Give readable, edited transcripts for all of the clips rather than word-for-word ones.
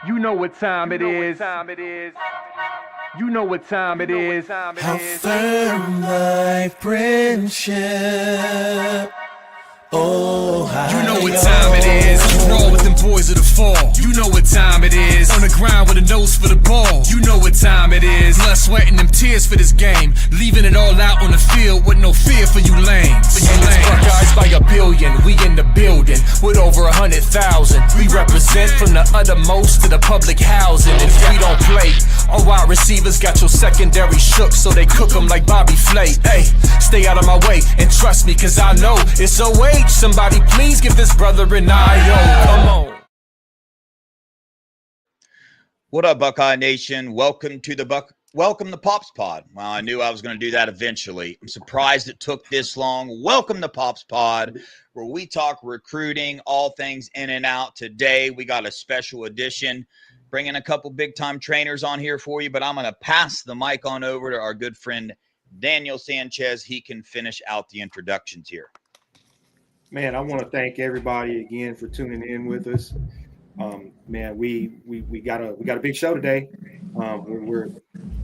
You know what time it is. You know what time it is. How firm thy friendship. Oh, you know what time it is. Roll with them boys of the fall. You know what time it is. On the ground with a nose for the ball. You know what time it is. Blood, sweat, and them tears for this game. Leaving it all out on the field with no fear for you lames. And it's Buckeyes by a billion. We in the building with over 100,000. We represent from the uttermost to the public housing. And if we don't play, all wide receivers got your secondary shook, so they cook them like Bobby Flay. Hey, stay out of my way and trust me, cause I know it's OH. Somebody please give this brother an IO. Come on. What up, Buckeye Nation? Welcome to Pops Pod. Well, I knew I was going to do that eventually. I'm surprised it took this long. Welcome to Pops Pod, where we talk recruiting, all things in and out. Today, we got a special edition, bringing a couple big-time trainers on here for you, but I'm going to pass the mic on over to our good friend, Daniel Sanchez. He can finish out the introductions here. Man, I want to thank everybody again for tuning in with us. Man, we got a big show today. We're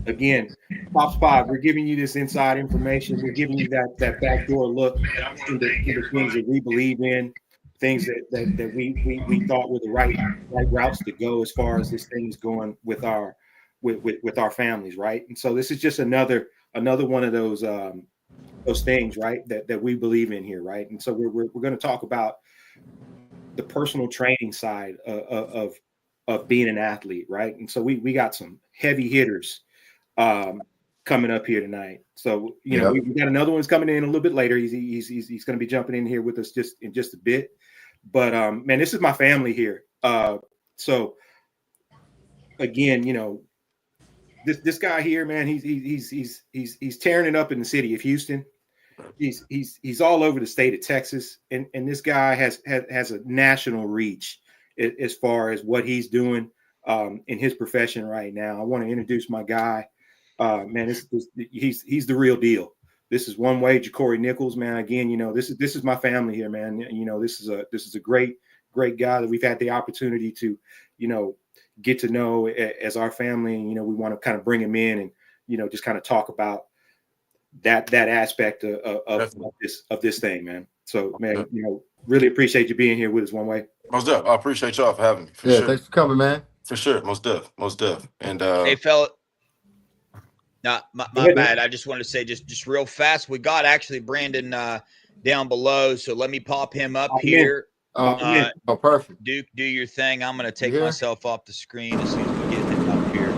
again, Pops Pod. We're giving you this inside information. We're giving you that backdoor look into things that we believe in, things that we thought were the right routes to go as far as this thing is going with our families, right? And so this is just another one of those things, right, that we believe in here, right? And so we're going to talk about the personal training side of being an athlete, right? And so we got some heavy hitters coming up here tonight. So we got another one's coming in a little bit later. He's going to be jumping in here with us just a bit. But man, this is my family here. So again, this guy here, man, he's tearing it up in the city of Houston. He's all over the state of Texas, and this guy has a national reach as far as what he's doing in his profession right now. I want to introduce my guy. Man, he's the real deal. This is One-Way, Jacory Nichols, man. Again, this is my family here, man. This is a great guy that we've had the opportunity to, get to know as our family. And, we want to kind of bring him in and, just kind of talk about that aspect of this thing, man. So, man, really appreciate you being here with us, One-Way. Most def. I appreciate y'all for having me. For sure. Thanks for coming, man. For sure. Most def. And hey, fella. No, my bad. I just wanted to say just real fast. We got actually Brandon down below, so let me pop him up here. Perfect. Do your thing. I'm going to take myself off the screen as soon as we get him up here.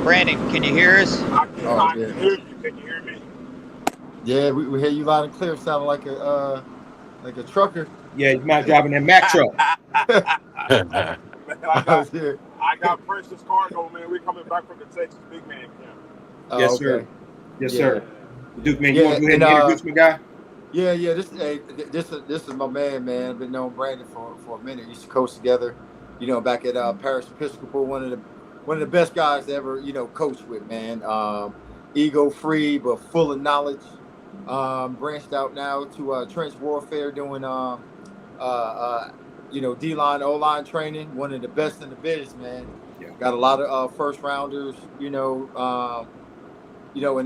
Brandon, can you hear us? I can hear you. Can you hear me? Yeah, we hear you loud and clear. Sounding like a trucker. Yeah, you might driving that Mack truck. Man, I got Precious Cargo, man. We're coming back from the Texas Big Man camp. Yes, sir. Yes, sir. Duke, man, you want to go ahead and introduce my guy? Yeah. This is my man. I've been knowing Brandon for a minute. We used to coach together, back at Parish Episcopal, one of the best guys to ever, coach with, man. Ego free, but full of knowledge. Branched out now to trench warfare, doing D-line, O-line training. One of the best in the biz, man. Yeah. Got a lot of first rounders, in the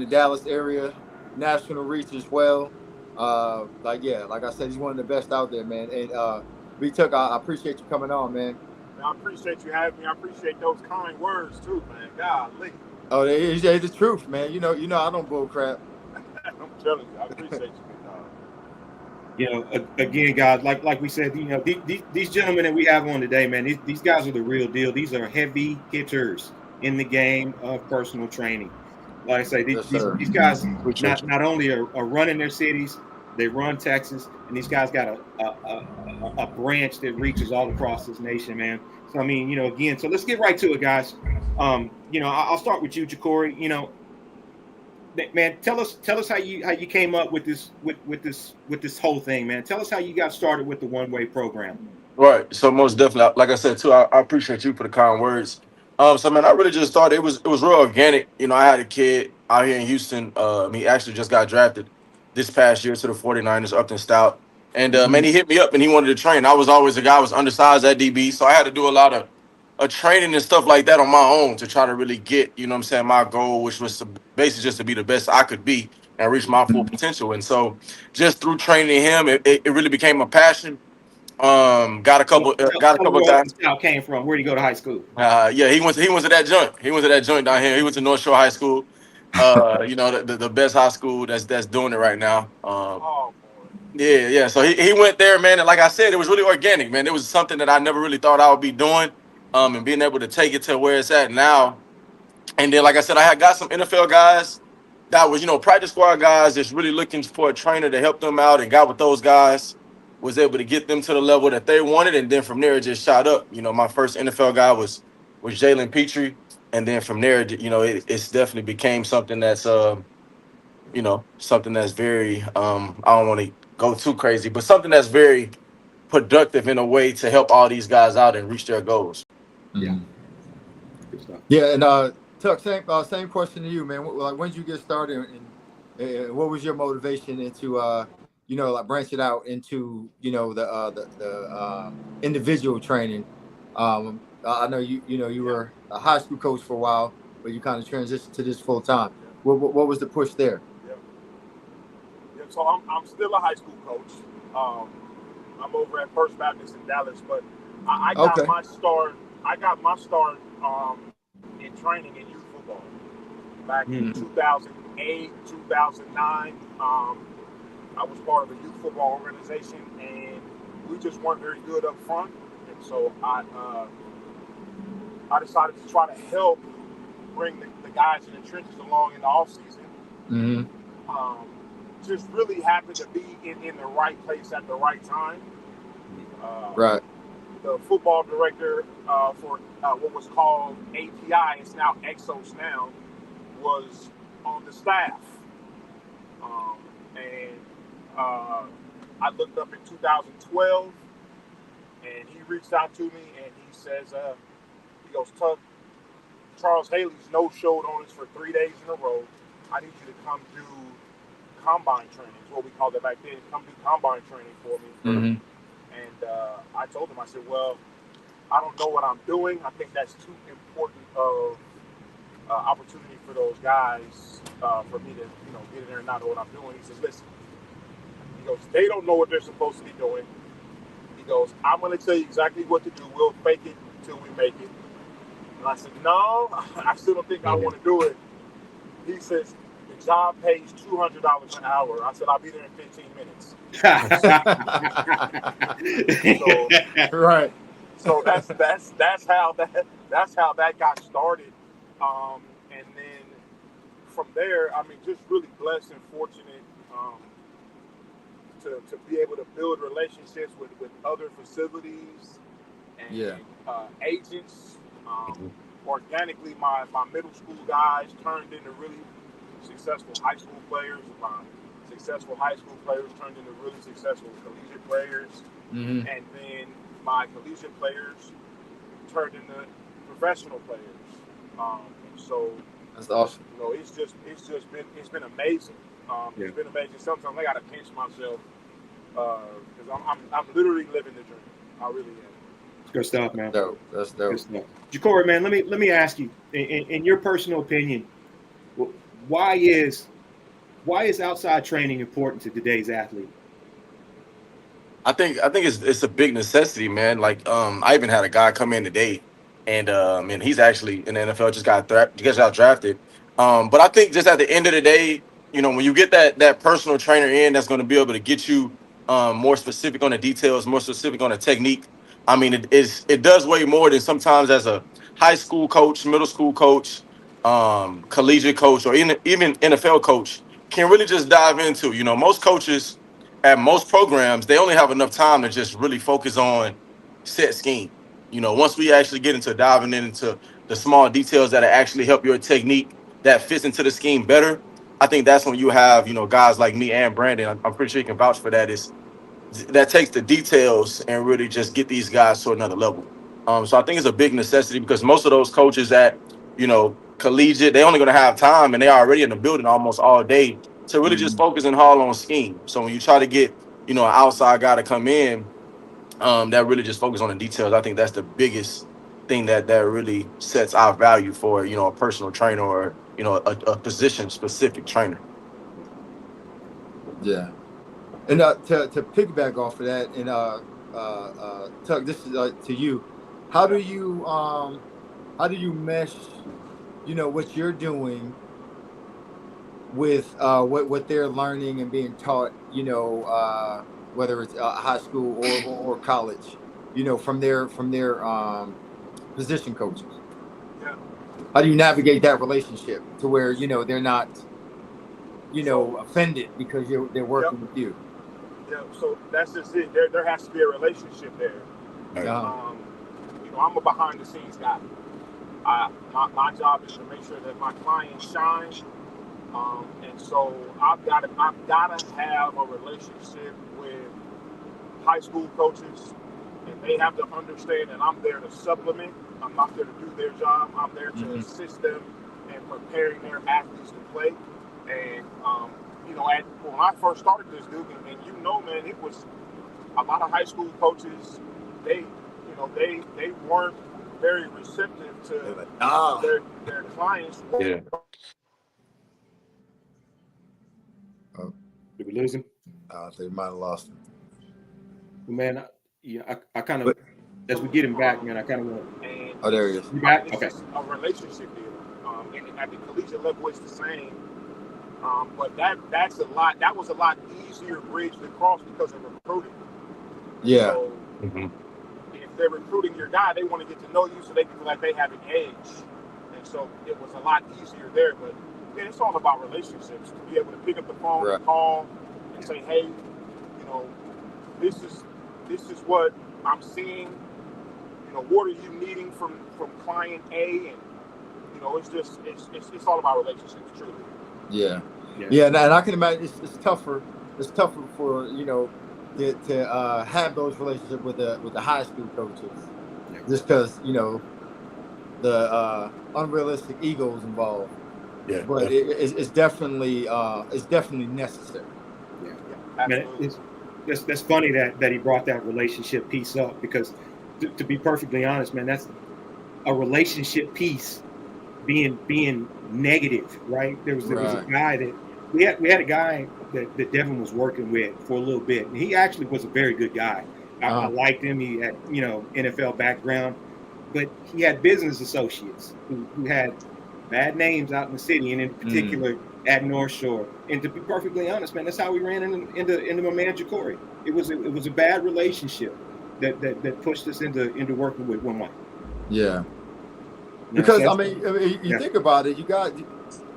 Dallas area, national reach as well. Like I said, he's one of the best out there, man. And B-Tuck, I appreciate you coming on, man. I appreciate you having me. I appreciate those kind words too, man. Golly. Oh, it's the truth, man. You know, I don't bull crap. I'm telling you, I appreciate you, dog. Again, guys, like we said, these gentlemen that we have on today, man, these guys are the real deal. These are heavy hitters in the game of personal training. Like I say, these guys not only are running their cities, they run Texas, and these guys got a branch that reaches all across this nation, man. So I mean, again, so let's get right to it, guys. I'll start with you, Jacory. Man, tell us how you came up with this whole thing, man. Tell us how you got started with the One-Way program. Right. So most definitely, like I said too, I appreciate you for the kind words. So man, I really just thought it was real organic. I had a kid out here in Houston. He actually just got drafted this past year to the 49ers, Upton Stout. And man, he hit me up and he wanted to train. I was always a guy who was undersized at DB, so I had to do a lot of a training and stuff like that on my own to try to really get, you know what I'm saying, my goal, which was to basically just to be the best I could be and reach my full potential. And so just through training him, it really became a passion. Got a couple Tell me where guys. Uncle Sal came from. Where did he go to high school? Yeah, he went to that joint. He went to that joint down here. He went to North Shore High School. You know, the best high school that's doing it right now. Oh, boy. Yeah. So he went there, man. And like I said, it was really organic, man. It was something that I never really thought I would be doing. And being able to take it to where it's at now. And then, like I said, I had got some NFL guys that was, you know, practice squad guys that's really looking for a trainer to help them out, and got with those guys, was able to get them to the level that they wanted. And then from there, it just shot up. You know, my first NFL guy was Jalen Petrie. And then from there, you know, it's definitely became something that's, you know, something that's very, I don't want to go too crazy, but something that's very productive in a way to help all these guys out and reach their goals. Yeah. Good stuff. Yeah, and Tuck, same question to you, man. Like, when did you get started, and what was your motivation into, you know, like branching out into, you know, the individual training? I know you were a high school coach for a while, but you kind of transitioned to this full time. What was the push there? Yeah, so I'm still a high school coach. I'm over at First Baptist in Dallas, but I got my start. I got my start in training in youth football back in 2008, 2009. I was part of a youth football organization, and we just weren't very good up front. And so I decided to try to help bring the guys in the trenches along in the off season. Just really happened to be in the right place at the right time. Right. The football director for what was called API, it's now Exos now, was on the staff. And I looked up in 2012, and he reached out to me, and he says, he goes, Tuck, Charles Haley's no-showed on us for 3 days in a row. I need you to come do combine training, is what we called it back then. Come do combine training for me. And I told him, I said, well, I don't know what I'm doing. I think that's too important of opportunity for those guys for me to, you know, get in there and not know what I'm doing. He says, listen, he goes, they don't know what they're supposed to be doing. He goes, I'm going to tell you exactly what to do. We'll fake it till we make it. And I said, no, I still don't think I want to do it. He says, the job pays $200 an hour. I said, I'll be there in 15 minutes. Right. So that's how that got started. And then from there, I mean, just really blessed and fortunate to be able to build relationships with other facilities and agents. Organically, my middle school guys turned into really successful high school players. My successful high school players turned into really successful collegiate players. And then my collegiate players turned into professional players. And so that's awesome. You know, it's been amazing. It's been amazing. Sometimes I gotta pinch myself because I'm literally living the dream. I really am. Good stuff, man. That's dope. Good stuff. Jacory, man, let me ask you, in your personal opinion, why is outside training important to today's athlete? I think it's a big necessity, man. Like I even had a guy come in today, and he's actually in the NFL, just got drafted. But I think just at the end of the day, you know, when you get that personal trainer in, that's going to be able to get you more specific on the details, more specific on the technique. I mean, it does way more than sometimes as a high school coach, middle school coach, collegiate coach, or even NFL coach can really just dive into. You know, most coaches at most programs, they only have enough time to just really focus on set scheme. You know, once we actually get into diving into the small details that actually help your technique that fits into the scheme better, I think that's when you have, you know, guys like me and Brandon. I'm pretty sure you can vouch for that. That takes the details and really just get these guys to another level. So I think it's a big necessity because most of those coaches at, you know, collegiate, they're only going to have time, and they're already in the building almost all day to really just focus and haul on scheme. So when you try to get, you know, an outside guy to come in that really just focus on the details, I think that's the biggest thing that really sets our value for, you know, a personal trainer or, you know, a position specific trainer. Yeah. And to piggyback off of that, and Tuck, this is to you. How do you mesh, you know, what you're doing with what they're learning and being taught, you know, whether it's high school or college, you know, from their position coaches? Yeah. How do you navigate that relationship to where, you know, they're not, you know, offended because they're working with you? Yeah, so that's just it. There has to be a relationship there. You know, I'm a behind the scenes guy. My job is to make sure that my clients shine, and so I've got to have a relationship with high school coaches, and they have to understand that I'm there to supplement. I'm not there to do their job. I'm there to assist them in preparing their athletes to play. And you know, when I first started this, dude, and you know, man, it was a lot of high school coaches. They weren't very receptive to their clients. Yeah. Did we lose him? They might have lost him. Man, I kind of, as we get him back, man, I kind of want. Oh, there he is. You back? It's Okay. just a relationship deal, and at the collegiate level, it's the same. But that's a lot. That was a lot easier bridge to cross because of recruiting. Yeah. So if they're recruiting your guy, they want to get to know you, so they feel like they have an edge. And so it was a lot easier there. But man, it's all about relationships. To be able to pick up the phone and call and say, hey, you know, this is what I'm seeing. You know, what are you needing from client A? And you know, it's all about relationships, truly. Yeah. And I can imagine it's tougher. It's tougher for, you know, to have those relationships with the high school coaches, just because, you know, the unrealistic egos involved. Yeah. But it's definitely necessary. Yeah. Man, that's funny that he brought that relationship piece up, because to be perfectly honest, man, that's a relationship piece being negative, right? There was a guy that we had a guy that Devin was working with for a little bit, and he actually was a very good guy. I liked him. He had, you know, NFL background, but he had business associates who had bad names out in the city, and in particular at North Shore. And to be perfectly honest, man, that's how we ran into my man Jacory. It was a bad relationship that pushed us into working with 1way. Yeah. Because I mean, you think about it, you got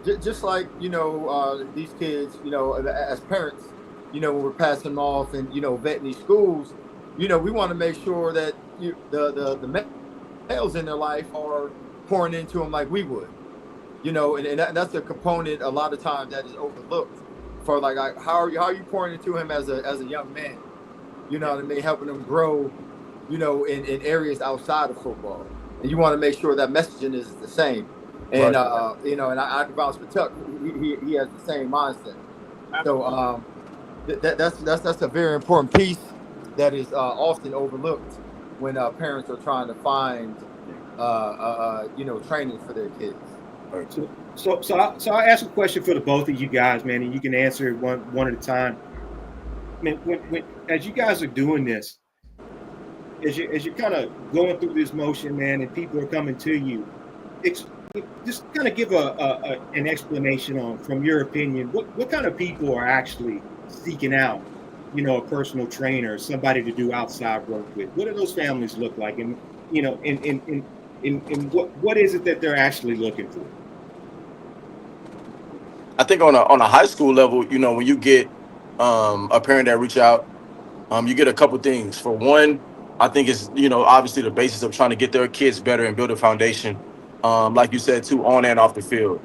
just like, you know, these kids, you know, as parents, you know, when we're passing them off and, you know, vetting these schools, you know, we want to make sure that the males in their life are pouring into them like we would, you know, and that's a component a lot of times that is overlooked. For like how are you pouring into him as a young man, you know what I mean, helping him grow, you know, in areas outside of football. And you want to make sure that messaging is the same. And, you know, and I bounce with Tuck. He has the same mindset. So that's a very important piece that is often overlooked when parents are trying to find, you know, training for their kids. So I ask a question for the both of you guys, man, and you can answer it one at a time. I mean, when as you guys are doing this, as you're kind of going through this motion, man, and people are coming to you, just kind of give an explanation on, from your opinion, what kind of people are actually seeking out, you know, a personal trainer, somebody to do outside work with. What do those families look like, and you know, in what is it that they're actually looking for? I think on a high school level, you know, when you get a parent that reach out, you get a couple things. For one, I think it's, you know, obviously the basis of trying to get their kids better and build a foundation, like you said, too, on and off the field.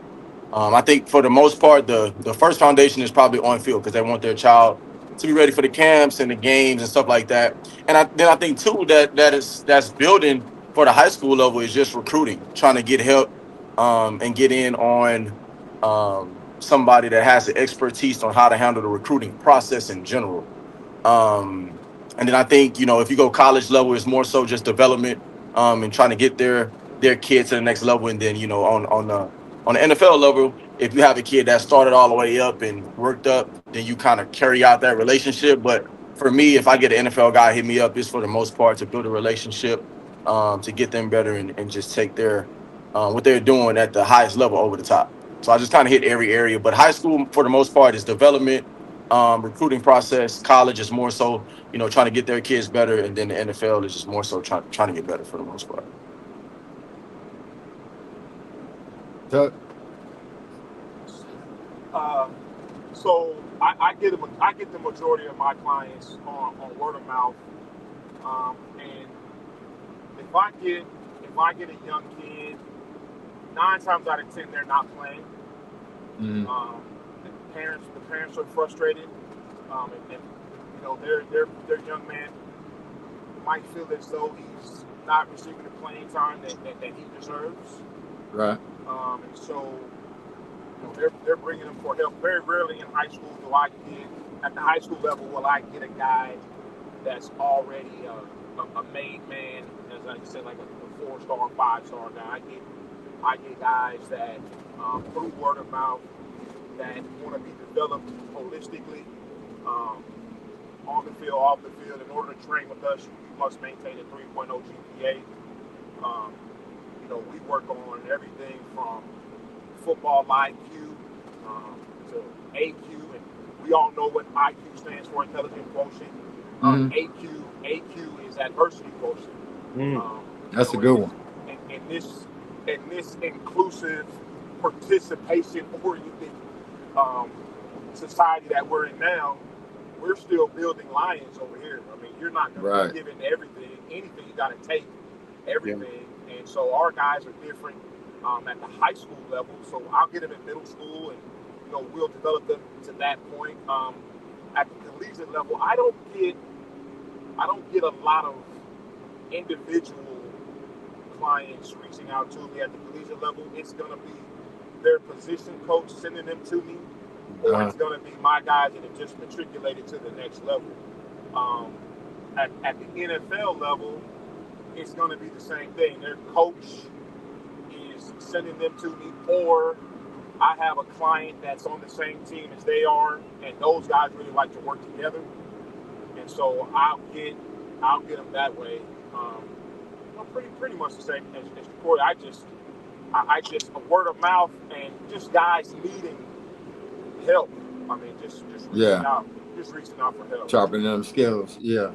I think for the most part, the first foundation is probably on field, because they want their child to be ready for the camps and the games and stuff like that. And I think too that's building for the high school level is just recruiting, trying to get help and get in on somebody that has the expertise on how to handle the recruiting process in general. And then I think, you know, if you go college level, it's more so just development, and trying to get their kid to the next level. And then, on the NFL level, if you have a kid that started all the way up and worked up, then you kind of carry out that relationship. But for me, if I get an NFL guy hit me up, it's for the most part to build a relationship, to get them better and just take their what they're doing at the highest level over the top. So I just kind of hit every area. But high school, for the most part, is development, recruiting process. College is more so, trying to get their kids better, and then the NFL is just more so trying to get better for the most part. So, So I get the majority of my clients on word of mouth, and if I get a young kid, 9 times out of 10 they're not playing. The parents are frustrated, and their young man might feel as though he's not receiving the playing time that he deserves. right. And so they're bringing him for help. Very rarely in high school at the high school level will I get a guy that's already a made man, as I said, like a 4-star, 5-star guy. I get guys that through word of mouth that want to be developed holistically, on the field, off the field. In order to train with us, you must maintain a 3.0 GPA. We work on everything from football IQ to AQ, and we all know what IQ stands for, intelligence quotient. AQ is adversity quotient. That's a good one. In this inclusive, participation-oriented society that we're in now, we're still building lions over here. I mean, you're not going to be given anything. You got to take everything. Yeah. And so our guys are different at the high school level. So I'll get them in middle school, and we'll develop them to that point. At the collegiate level, I don't get a lot of individual clients reaching out to me at the collegiate level. It's going to be their position coach sending them to me, or it's going to be my guys that have just matriculated to the next level. At the NFL level, it's going to be the same thing. Their coach is sending them to me, or I have a client that's on the same team as they are, and those guys really like to work together, and so I'll get them that way. Pretty much the same as Jacory. I just a word of mouth and just guys needing help. I mean, just reaching out for help. Sharpening them skills. Yeah.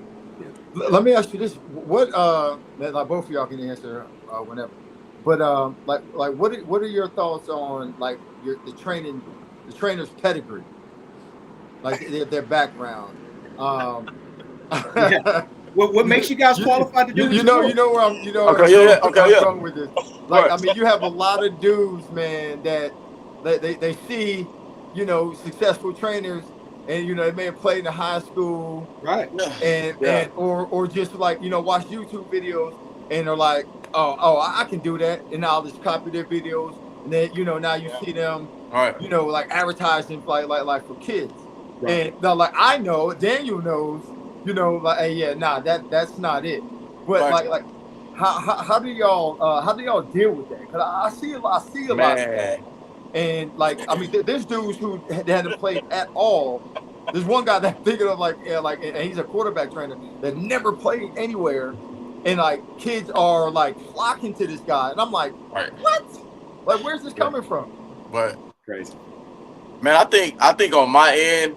Let me ask you this: what? Like both of y'all can answer whenever. But what are your thoughts on like the trainer's pedigree, like their background? What makes you guys qualified to do this? You know where I'm. Okay, going with this. Like, I mean, you have a lot of dudes, man, that they see, successful trainers, and they may have played in high school, right? And or just like watch YouTube videos, and they're like, oh, I can do that, and I'll just copy their videos, and then now you see them, like advertising like for kids, and they're like, I know, Daniel knows. Like, hey, that's not it. But like, how do y'all deal with that? Because I see a lot of that. And like, I mean, there's dudes who hadn't played at all. There's one guy that I'm thinking of, and he's a quarterback trainer that never played anywhere, and like kids are like flocking to this guy, and I'm like, what? Like, where's this coming from? But crazy, man. I think on my end,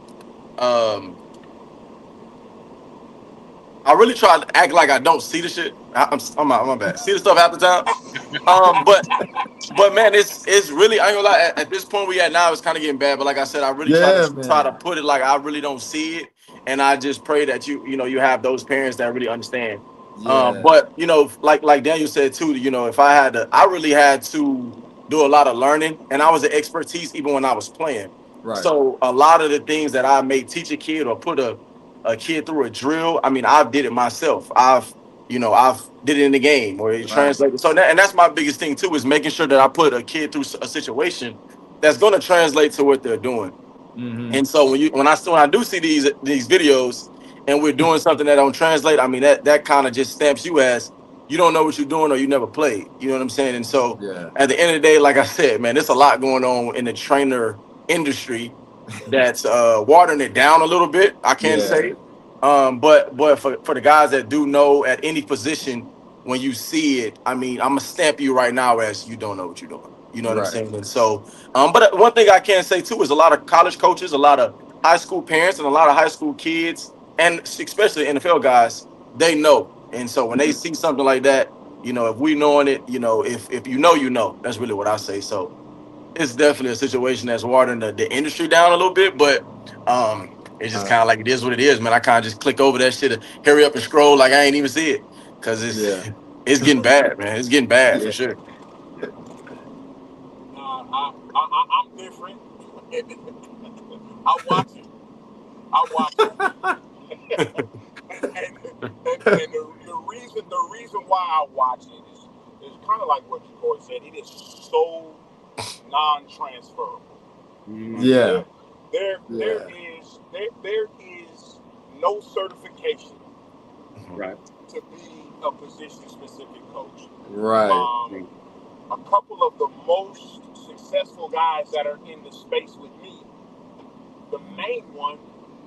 I really try to act like I don't see the shit. I'm my bad. See the stuff half the time. But man, it's really, I ain't gonna lie, at this point we at now, it's kind of getting bad. But like I said, I really try to put it like I really don't see it, and I just pray that you have those parents that really understand. Yeah. But like Daniel said too, if I really had to do a lot of learning, and I was an expertise even when I was playing. Right. So a lot of the things that I may teach a kid or put a kid through a drill, I mean, I've did it myself. I've did it in the game or it translated. So and that's my biggest thing too, is making sure that I put a kid through a situation that's going to translate to what they're doing. Mm-hmm. And so when I do see these videos and we're doing something that don't translate, I mean that kind of just stamps you as you don't know what you're doing or you never played. You know what I'm saying? And so Yeah. at the end of the day, like I said, man, there's a lot going on in the trainer industry that's watering it down a little bit, I can Yeah. say. But for the guys that do know at any position, when you see it, I mean, I'm gonna stamp you right now as you don't know what you're doing. You know what I'm Right. saying? And so, but one thing I can say too is a lot of college coaches, a lot of high school parents, and a lot of high school kids, and especially NFL guys, they know. And so when they see something like that, you know, if we knowing it, you know, if you know, you know. That's really what I say. So it's definitely a situation that's watering the industry down a little bit, but it's just kind of like it is what it is, man. I kind of just click over that shit and hurry up and scroll like I ain't even see it because Yeah. it's getting bad, man. It's getting bad Yeah. for sure. I'm different. I watch it. I watch it. and the reason why I watch it is kind of like what Jacory said. It is so non-transferable. Yeah. There is no certification Right. to be a position specific coach. Right. A couple of the most successful guys that are in the space with me, the main one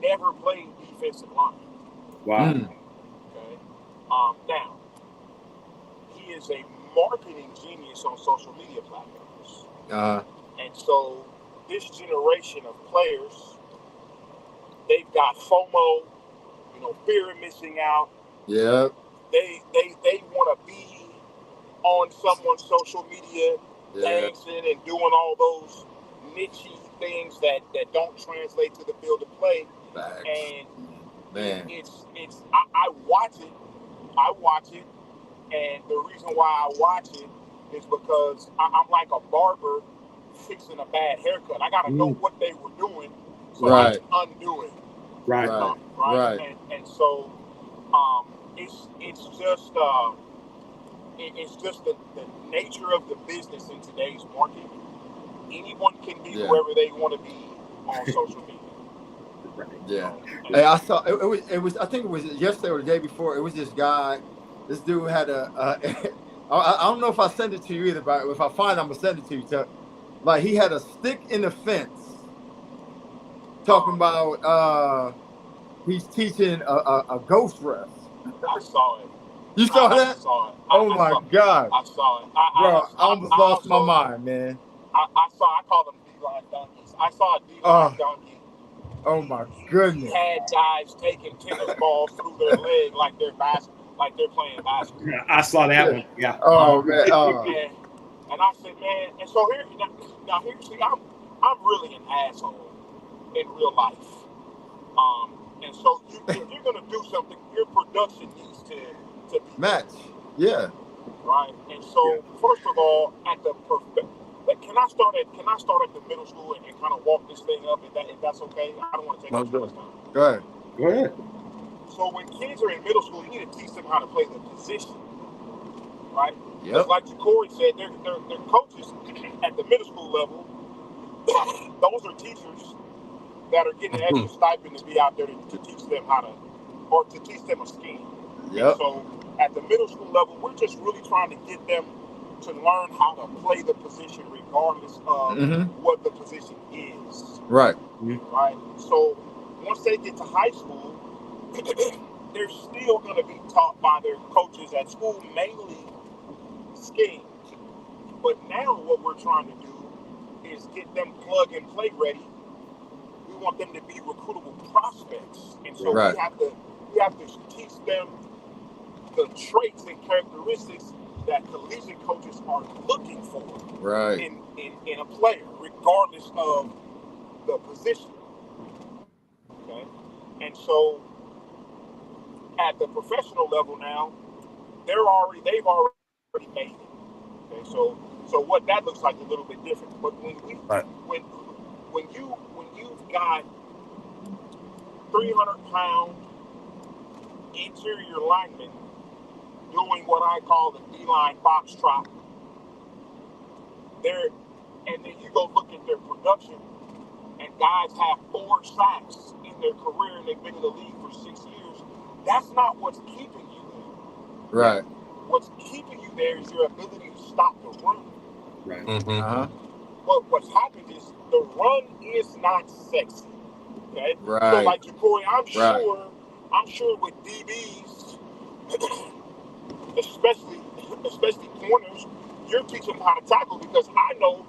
never played defensive line. Wow. Okay. Now, he is a marketing genius on social media platforms. And so this generation of players, they've got FOMO, fear of missing out. Yeah. They want to be on someone's social media, dancing and doing all those niche things that don't translate to the field of play. Facts. And man, I watch it, and the reason why I watch it is because I'm like a barber fixing a bad haircut. I gotta know what they were doing so I can undo it. Right. Right. And so it's just the nature of the business in today's market. Anyone can be whoever they want to be on social media. Yeah. Hey, I saw it was I think it was yesterday or the day before. It was this guy. This dude had I don't know if I sent it to you either, but if I find it, I'm gonna send it to you. Like he had a stick in the fence talking about he's teaching a ghost ref. I saw it. You saw that? I saw it. Oh my God. I saw it. Bro, I almost lost my mind, man. I call them D-line donkeys. I saw a D-line donkey. Oh my goodness. He had guys taking tennis balls through their leg like they're playing basketball. I saw that one. Yeah. Oh man. And I said, man, and so here see, I'm really an asshole in real life. And so if you're gonna do something, your production needs to be match. Yeah. Right. And so first of all, can I start at the middle school and kind of walk this thing up if that's okay? I don't want to take much time. Go ahead. So when kids are in middle school, you need to teach them how to play the position. Right? Yep. Like Jacory said, they're coaches at the middle school level. Those are teachers that are getting an extra stipend to be out there to teach them to teach them a scheme. Yep. So at the middle school level, we're just really trying to get them to learn how to play the position regardless of what the position is. Right. Right. So once they get to high school, they're still going to be taught by their coaches at school, mainly schemes. But now what we're trying to do is get them plug and play ready. We want them to be recruitable prospects. And so we have to teach them the traits and characteristics that collegiate coaches are looking for in a player, regardless of the position. Okay? And so at the professional level now, they've already made it. Okay, so what that looks like a little bit different. But when you've got 300-pound interior linemen doing what I call the D-line box trot, and then you go look at their production, and guys have 4 sacks in their career, and they've been in the league for 6 years. That's not what's keeping you there. Right. what's keeping you there is your ability to stop the run. Right. Uh-huh. But what's happened is the run is not sexy. Okay? So Right. like Jacory, I'm Right. sure with DBs, especially corners, you're teaching them how to tackle, because I know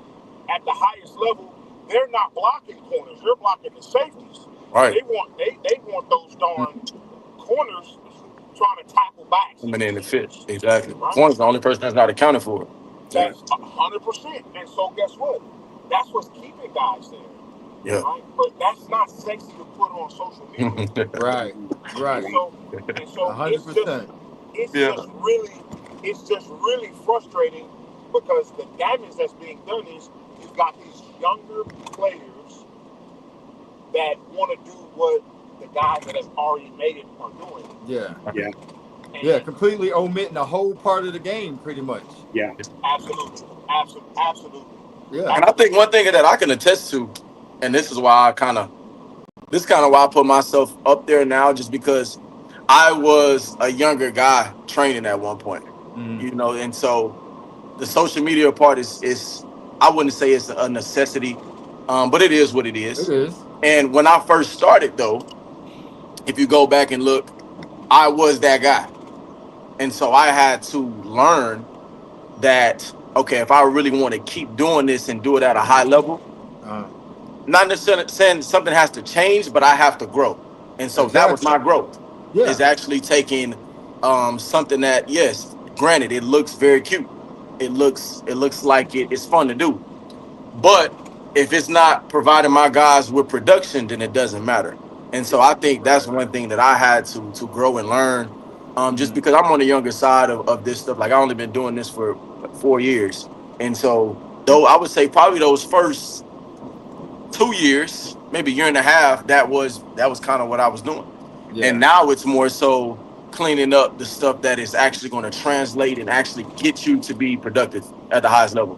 at the highest level they're not blocking corners, they're blocking the safeties. Right. They want those darn corners trying to tackle backs. Coming in and fit. Exactly. Right? Corner's the only person that's not accounted for. That's 100%. And so guess what? That's what's keeping guys there. Yeah. Right? But that's not sexy to put on social media. Right. Right. And so 100%. it's just really frustrating, because the damage that's being done is you've got these younger players that want to do what the guys that have already made it are doing. Yeah. Yeah. Yeah, completely omitting the whole part of the game, pretty much. Yeah. Absolutely. Yeah. And I think one thing that I can attest to, and this is why why I put myself up there now, just because I was a younger guy training at one point, you know, and so the social media part is I wouldn't say it's a necessity, but it is what it is. It is. And when I first started, though, if you go back and look, I was that guy. And so I had to learn that, okay, if I really want to keep doing this and do it at a high level, not necessarily saying something has to change, but I have to grow. And so that was my growth. Yeah. Is actually taking something that, yes, granted, it looks very cute. It looks like it's fun to do. But if it's not providing my guys with production, then it doesn't matter. And so I think that's one thing that I had to grow and learn, just because I'm on the younger side of this stuff. Like, I only been doing this for 4 years. And so, though, I would say probably those first 2 years, maybe a year and a half, that was kind of what I was doing. Yeah. And now it's more so cleaning up the stuff that is actually going to translate and actually get you to be productive at the highest level.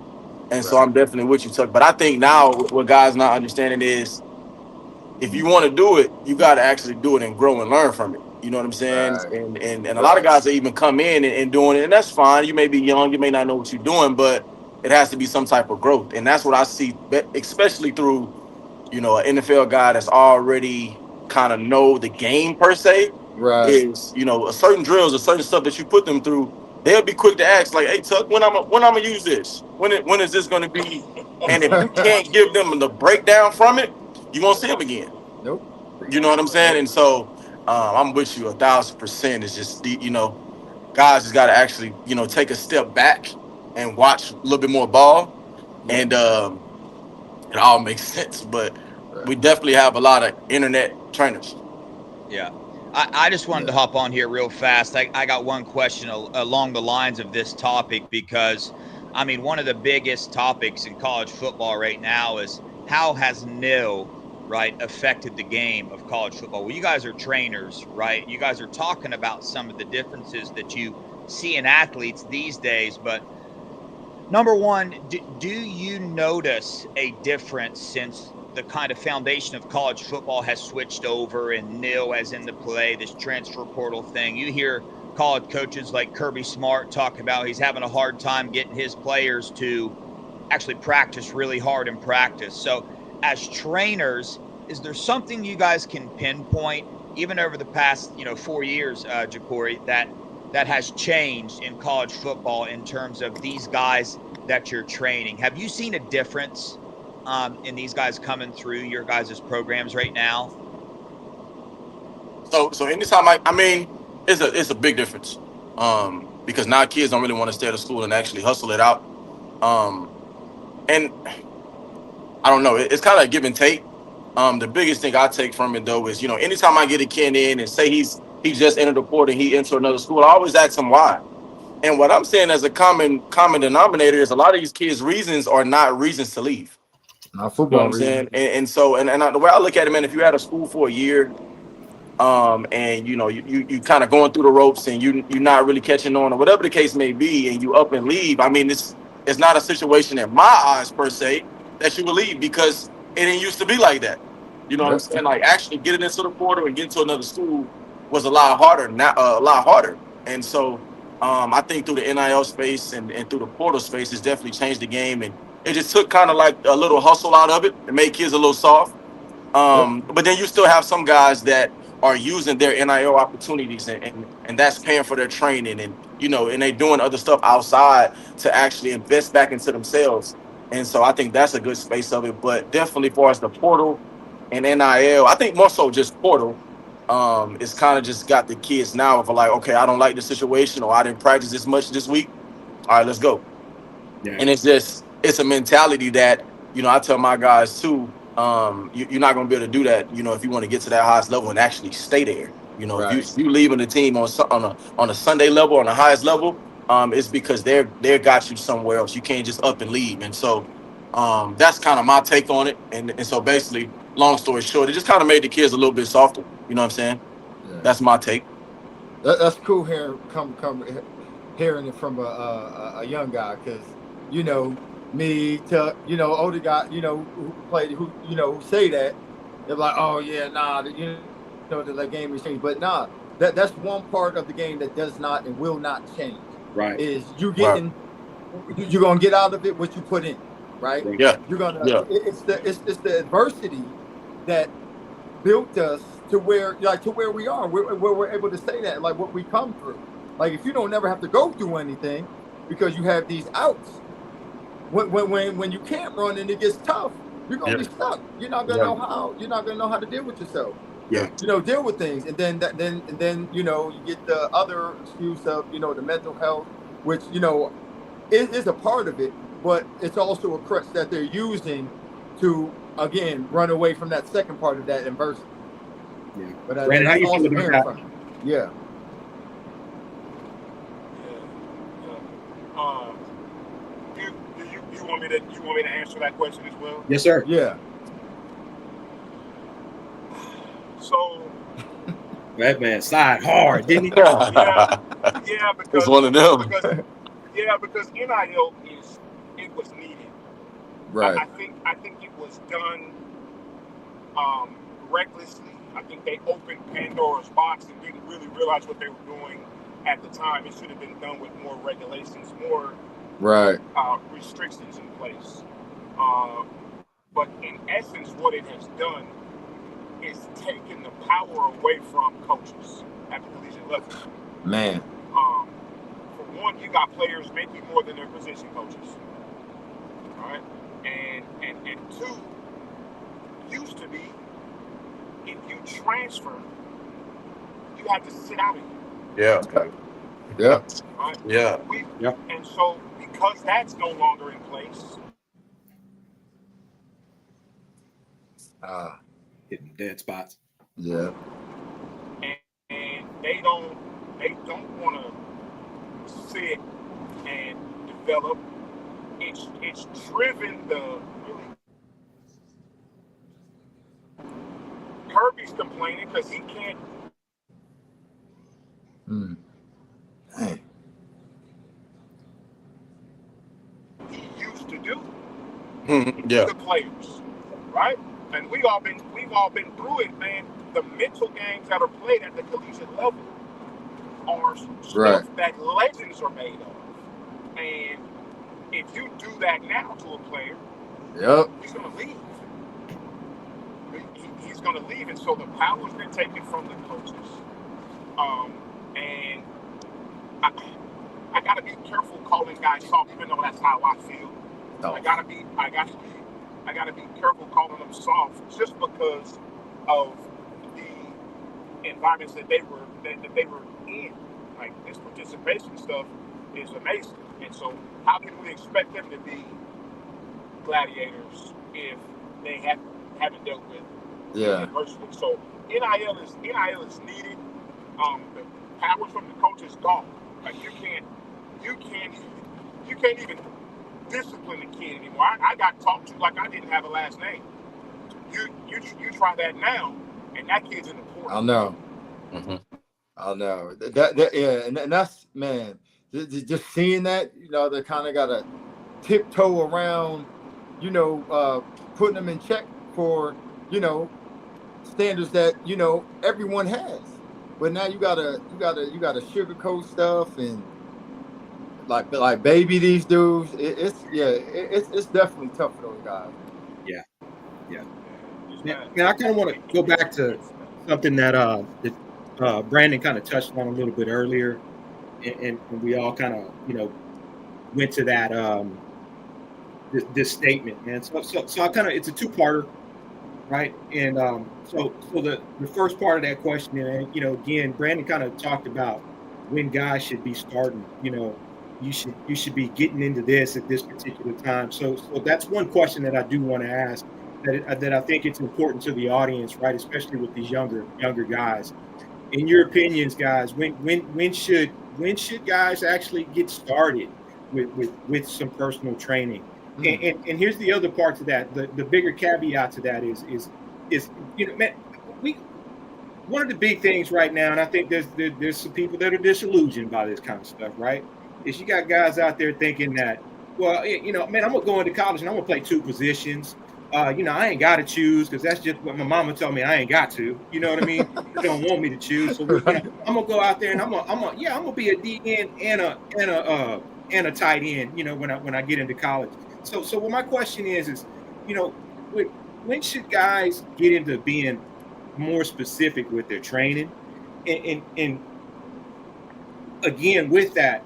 And so I'm definitely with you, Tuck. But I think now what guys not understanding is, if you want to do it, you got to actually do it and grow and learn from it. You know what I'm saying? Right. And a lot of guys that even come in and doing it, and that's fine. You may be young, you may not know what you're doing, but it has to be some type of growth. And that's what I see, especially through, you know, an NFL guy that's already kind of know the game per se. Right. Is, you know, a certain drills or certain stuff that you put them through, they'll be quick to ask, like, hey, Tuck, when I'm gonna use this? When is this gonna be? And if you can't give them the breakdown from it, you won't see them again. Nope. You know what I'm saying? And so I'm with you 1,000%. It's just, you know, guys just got to actually, you know, take a step back and watch a little bit more ball. And it all makes sense. But we definitely have a lot of internet trainers. Yeah. I just wanted to hop on here real fast. I got one question along the lines of this topic, because, I mean, one of the biggest topics in college football right now is how has nil, right, affected the game of college football. Well, you guys are trainers, right? You guys are talking about some of the differences that you see in athletes these days. But number one, do you notice a difference since the kind of foundation of college football has switched over and nil as in the play, this transfer portal thing? You hear college coaches like Kirby Smart talk about he's having a hard time getting his players to actually practice really hard in practice. So as trainers, is there something you guys can pinpoint, even over the past 4 years, Jacory, that has changed in college football in terms of these guys that you're training? Have you seen a difference in these guys coming through your guys' programs right now? So anytime I mean, it's a big difference, because now kids don't really want to stay at a school and actually hustle it out, and I don't know, it's kind of a give and take. The biggest thing I take from it, though, is, anytime I get a kid in and say he's just entered the portal and he entered another school, I always ask him why. And what I'm saying as a common denominator is a lot of these kids' reasons are not reasons to leave. Not football reasons. And so the way I look at it, man, if you're at a school for a year, and you kind of going through the ropes and you're not really catching on, or whatever the case may be, and you up and leave, I mean, it's not a situation in my eyes per se that you will leave, because it didn't used to be like that. You know what I'm saying? Like, actually getting into the portal and getting to another school was a lot harder now, a lot harder. And so I think through the NIL space and through the portal space, it's definitely changed the game, and it just took kind of like a little hustle out of it and made kids a little soft. But then you still have some guys that are using their NIL opportunities and that's paying for their training and and they doing other stuff outside to actually invest back into themselves. And so I think that's a good space of it. But definitely for us the portal and NIL, I think more so just portal. It's kind of just got the kids now of like, okay, I don't like the situation or I didn't practice as much this week. All right, let's go. Yeah. And it's a mentality that, I tell my guys too, you're not going to be able to do that, if you want to get to that highest level and actually stay there. Right. If you leaving the team on a Sunday level, on the highest level, it's because they're got you somewhere else. You can't just up and leave. And so that's kind of my take on it. And so basically, long story short, it just kind of made the kids a little bit softer. You know what I'm saying? Yeah. That's my take. That's cool hearing it from a young guy, because me to older guy who played who say that they're like, oh yeah, nah, the game is changed, but nah, that's one part of the game that does not and will not change. Right. Is you're gonna get out of it what you put in, right? Yeah. You're gonna. Yeah. It's the adversity that built us to where we are, where we're able to say that, like what we come through. Like if you don't never have to go through anything because you have these outs. When you can't run and it gets tough, you're gonna be stuck. You're not gonna know how. You're not gonna know how to deal with yourself. Yeah. Deal with things, and then you get the other excuse of the mental health, which is a part of it, but it's also a crutch that they're using to again run away from that second part of that adversity. Yeah. But Brandon, how you feel about that? Yeah. You want me to answer that question as well? Yes, sir. Yeah. So that man slide hard, didn't he? Yeah, because it's one of them. Because NIL was needed. Right. I think it was done recklessly. I think they opened Pandora's box and didn't really realize what they were doing at the time. It should have been done with more regulations, more restrictions in place. But in essence, what it has done is taken the power away from coaches at the collegiate level. Man. For one, you got players making more than their position coaches. All right? And two, used to be, if you transfer, you had to sit out of it. Yeah. Yeah. Right? Yeah. And so, because that's no longer in place, hitting dead spots. Yeah. And they don't want to sit and develop. It's driven the really. Kirby's complaining because he can't. Hey. He used to do. Yeah. The players, right? And we've all been through it, man. The mental games that are played at the collegiate level are stuff that legends are made of. And if you do that now to a player, he's going to leave. He's going to leave, and so the power's been taken from the coaches. And I got to be careful calling guys soft, even though that's how I feel. I got to be careful calling them soft, just because of the environments that they were in. Like, this participation stuff is amazing, and so how can we expect them to be gladiators if they haven't dealt with adversity? So NIL is needed. The powers from the coach is gone. Like, you can't even discipline a kid anymore. I got talked to like I didn't have a last name. You try that now, and that kid's in the portal. I know. Mm-hmm. I know. That and that's, man, just seeing that, they kind of got to tiptoe around, putting them in check for, standards that, everyone has. But now you gotta sugarcoat stuff and like baby these dudes. It's definitely tough for those guys. Yeah. I kind of want to go back to something that Brandon kind of touched on a little bit earlier, and we all kind of went to that this statement, man. So I kind of, it's a two-parter, right? And so the first part of that question, and again, Brandon kind of talked about when guys should be starting. You should be getting into this at this particular time. So that's one question that I do want to ask, that I think it's important to the audience, right? Especially with these younger guys. In your opinions, guys, when should guys actually get started with some personal training? And here's the other part to that. The bigger caveat to that is man, one of the big things right now, and I think there's some people that are disillusioned by this kind of stuff, right? Is you got guys out there thinking that, well, man, I'm gonna go into college and I'm gonna play two positions. I ain't got to choose because that's just what my mama told me. I ain't got to. You know what I mean? They don't want me to choose, so I'm gonna go out there and I'm gonna be a DN and a tight end. When I get into college. So what my question is when should guys get into being more specific with their training, and again with that,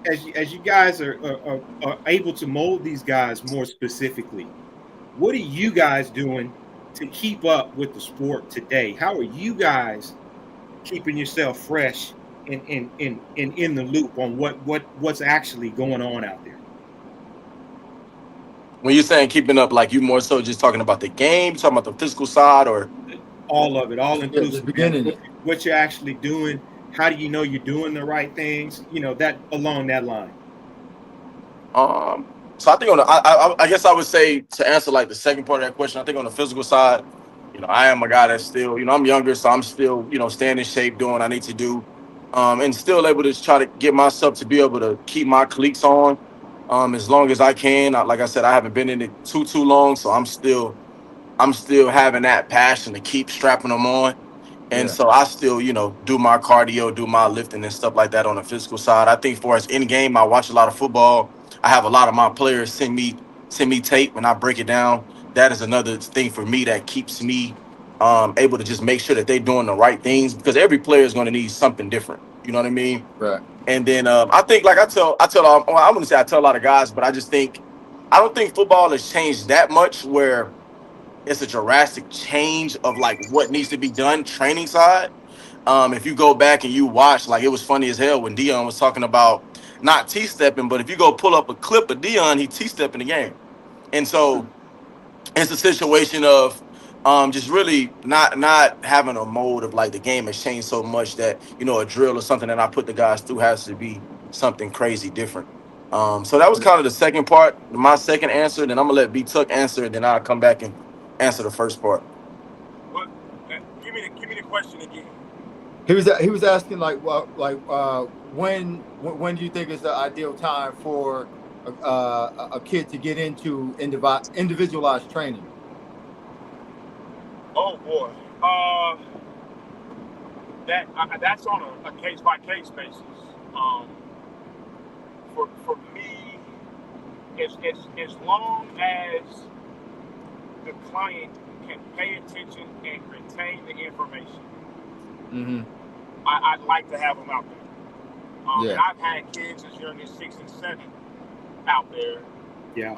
as you guys are able to mold these guys more specifically, what are you guys doing to keep up with the sport today? How are you guys keeping yourself fresh and in the loop on what's actually going on out there? When you're saying keeping up, like you more so just talking about the game, talking about the physical side, or all of it, all inclusive. Just beginning what you're actually doing. How do you know you're doing the right things? That along that line. So I think I guess I would say, to answer like the second part of that question, I think on the physical side, I am a guy that's still, I'm younger, so I'm still, staying in shape, doing what I need to do, and still able to try to get myself to be able to keep my cleats on, as long as I can. Like I said, I haven't been in it too long, so I'm still having that passion to keep strapping them on. And so I still, do my cardio, do my lifting and stuff like that on the physical side. I think for us in game, I watch a lot of football. I have a lot of my players send me tape when I break it down. That is another thing for me that keeps me able to just make sure that they're doing the right things, because every player is going to need something different. You know what I mean? Right. And then I think, like I tell I wouldn't say I tell a lot of guys, but I don't think football has changed that much where it's a drastic change of like what needs to be done training side. If you go back and you watch, like, it was funny as hell when Dion was talking about not T-stepping, but if you go pull up a clip of Dion, he T-stepping the game. And so it's a situation of just really not having a mode of like the game has changed so much that, a drill or something that I put the guys through has to be something crazy different. So that was kind of the second part, my second answer. Then I'm gonna let B Tuck answer, and then I'll come back and answer the first part. What? Give me the question again. He was asking when do you think is the ideal time for a kid to get into individualized training? Oh boy, that's on a case by case basis. For me, as long as the client can pay attention and retain the information, I'd like to have them out there. And I've had kids as young as 6 and 7 out there. Yeah.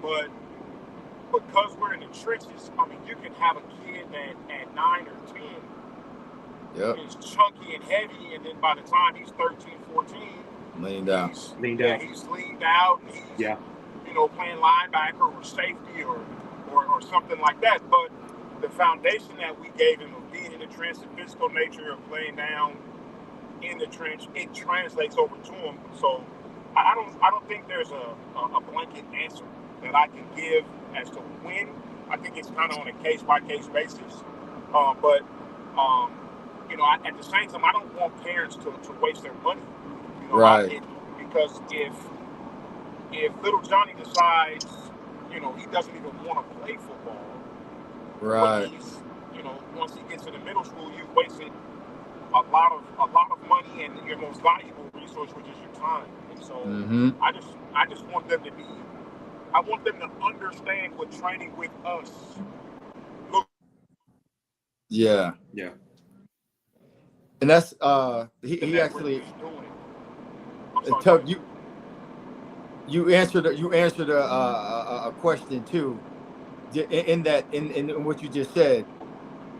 But because we're in the trenches, you can have a kid that at 9 or 10 is chunky and heavy, and then by the time he's 13, 14, leaned out. He's leaned out, and he's playing linebacker or safety or something like that. But the foundation that we gave him of being in the trench, the physical nature of playing down in the trench, it translates over to him. So I don't think there's a blanket answer that I can give as to when. I think it's kind of on a case by case basis. But at the same time, I don't want parents to waste their money. Right. Because if little Johnny decides, he doesn't even want to play football. Right. He's, once he gets into middle school, you've wasted a lot of money and your most valuable resource, which is your time. And so Mm-hmm. I just want them to be. I want them to understand what training with us looks. Yeah. Yeah. And that's he That we're actually just doing. I'm sorry, Tuck, go ahead. you answered a question too in that in what you just said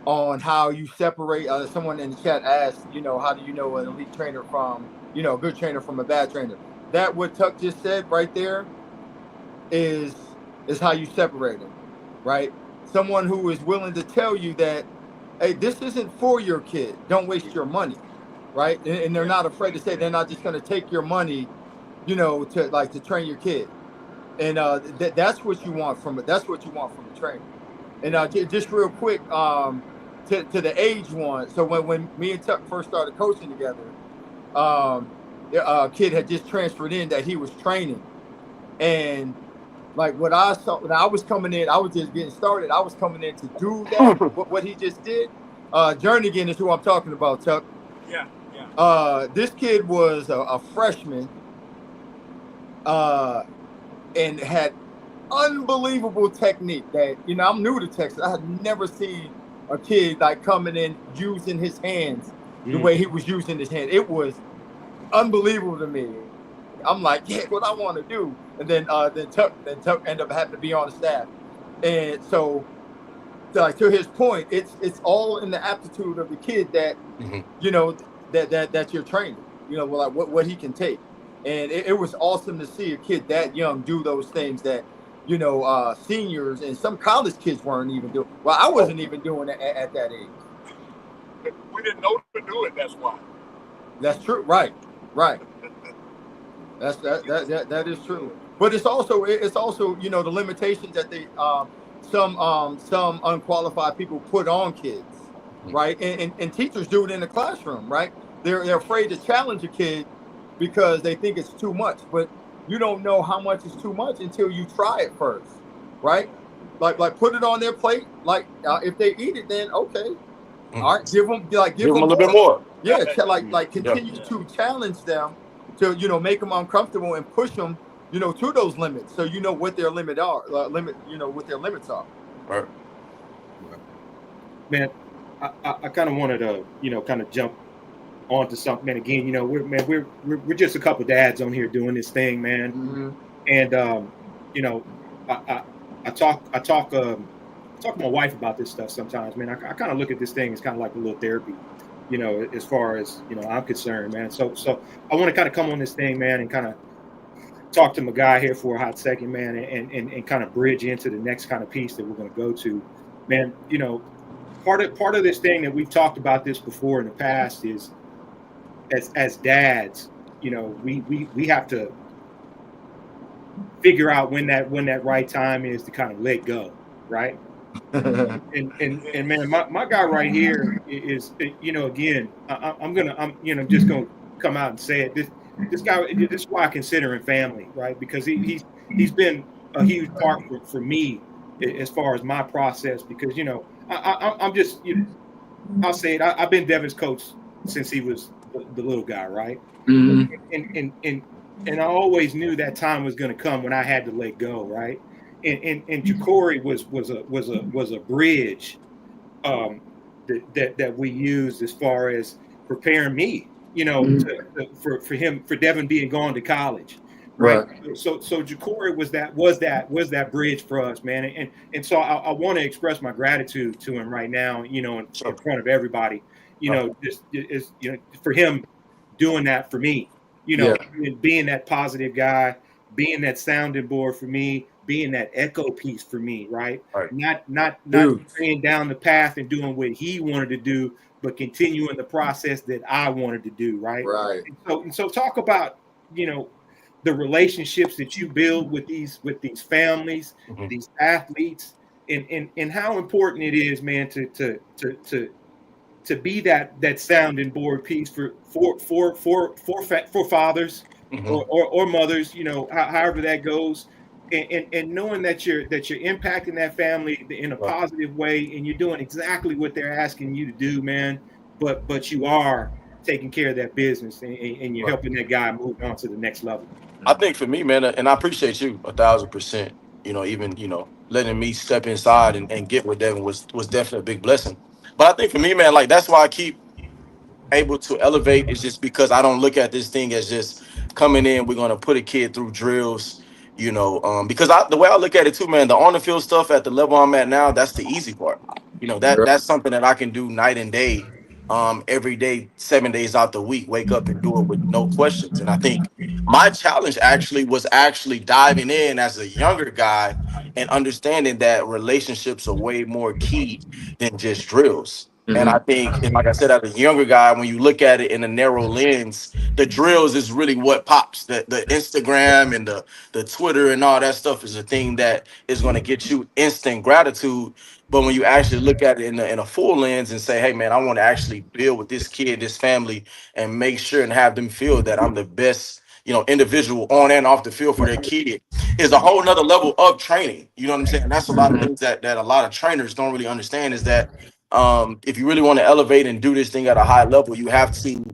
on how you separate. Someone in the chat asked, how do you know an elite trainer from a good trainer from a bad trainer? That what Tuck just said right there is how you separate them, right? Someone who is willing to tell you that, hey, this isn't for your kid. Don't waste your money, right? And they're not afraid to say they're not just going to take your money, to train your kid. And that's what you want from it. That's what you want from a trainer. And just real quick, to the age one. So when me and Tuck first started coaching together, a kid had just transferred in that he was training, and like what I saw when I was coming in, I was just getting started. I was coming in to do that, what he just did. Jernigan is who I'm talking about, Chuck. Yeah. This kid was a freshman, and had unbelievable technique that, I'm new to Texas. I had never seen a kid like coming in using his hands the way he was using his hand. It was unbelievable to me. I'm like, yeah, what I want to do. And then Tuck ended up having to be on the staff. And so like to his point, it's all in the aptitude of the kid that that you're training, like what he can take. And it was awesome to see a kid that young do those things that seniors and some college kids weren't even doing. Well, I wasn't even doing it at that age. We didn't know to do it. That's why. That's true. Right. That is true. But it's also the limitations that they some unqualified people put on kids, right? And teachers do it in the classroom, right? They're afraid to challenge a kid because they think it's too much, but you don't know how much is too much until you try it first, right? Like put it on their plate. Like if they eat it, then okay, all right, give them a little bit more. Yeah, continue to challenge them to make them uncomfortable and push them to those limits, so what their what their limits are. Right. Man, I kind of wanted to kind of jump onto something, man. Again, we're just a couple dads on here doing this thing, man. Mm-hmm. And I talk to my wife about this stuff sometimes, man. I kind of look at this thing as kind of like a little therapy, as far as I'm concerned, man. So I want to kind of come on this thing, man, and kind of talk to my guy here for a hot second, man, and kind of bridge into the next kind of piece that we're going to go to, man. Part of this thing that we've talked about this before in the past is as dads, we have to figure out when that right time is to kind of let go, right? and man, my guy right here is, again, I'm just gonna come out and say it. This guy, this is why I consider him family, right? Because he's been a huge part for me as far as my process. Because I'm just, I'll say it. I've been Devin's coach since he was the little guy, right? Mm-hmm. And I always knew that time was going to come when I had to let go, right? And Jacory was a bridge that we used as far as preparing me, for Devin being gone to college, right? So Jacory was that bridge for us, man. And so I want to express my gratitude to him right now, in front of everybody, just for him doing that for me, being that positive guy, being that sounding board for me, being that echo piece for me, right? Not staying down the path and doing what he wanted to do, but continuing the process that I wanted to do, right? And so talk about, the relationships that you build with these families, these athletes, and how important it is, man, to be that sounding board piece for fathers or mothers, however that goes, and knowing that you're impacting that family in a positive way, and you're doing exactly what they're asking you to do, man. But you are taking care of that business and you're helping that guy move on to the next level. I think for me, man, and I appreciate you 1,000%. Even letting me step inside and get with Devin was definitely a big blessing. But I think for me, man, like that's why I keep able to elevate is just because I don't look at this thing as just coming in. We're gonna put a kid through drills, because the way I look at it too, man, the on the field stuff at the level I'm at now, that's the easy part. That's something that I can do night and day, every day, 7 days out the week. Wake up and do it with no questions. And I think my challenge was diving in as a younger guy and understanding that relationships are way more key than just drills. And I think, and like I said, as a younger guy, when you look at it in a narrow lens, the drills is really what pops. The Instagram and the Twitter and all that stuff is a thing that is going to get you instant gratitude. But when you actually look at it in a full lens and say, hey, man, I want to actually build with this kid, this family, and make sure and have them feel that I'm the best, individual on and off the field for their kid, is a whole nother level of training. You know what I'm saying? That's a lot of things that a lot of trainers don't really understand is that if you really want to elevate and do this thing at a high level, you have to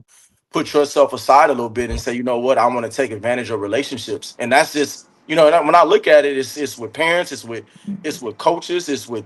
put yourself aside a little bit and say, you know what, I want to take advantage of relationships. And that's just, when I look at it, it's with parents, it's with coaches, it's with,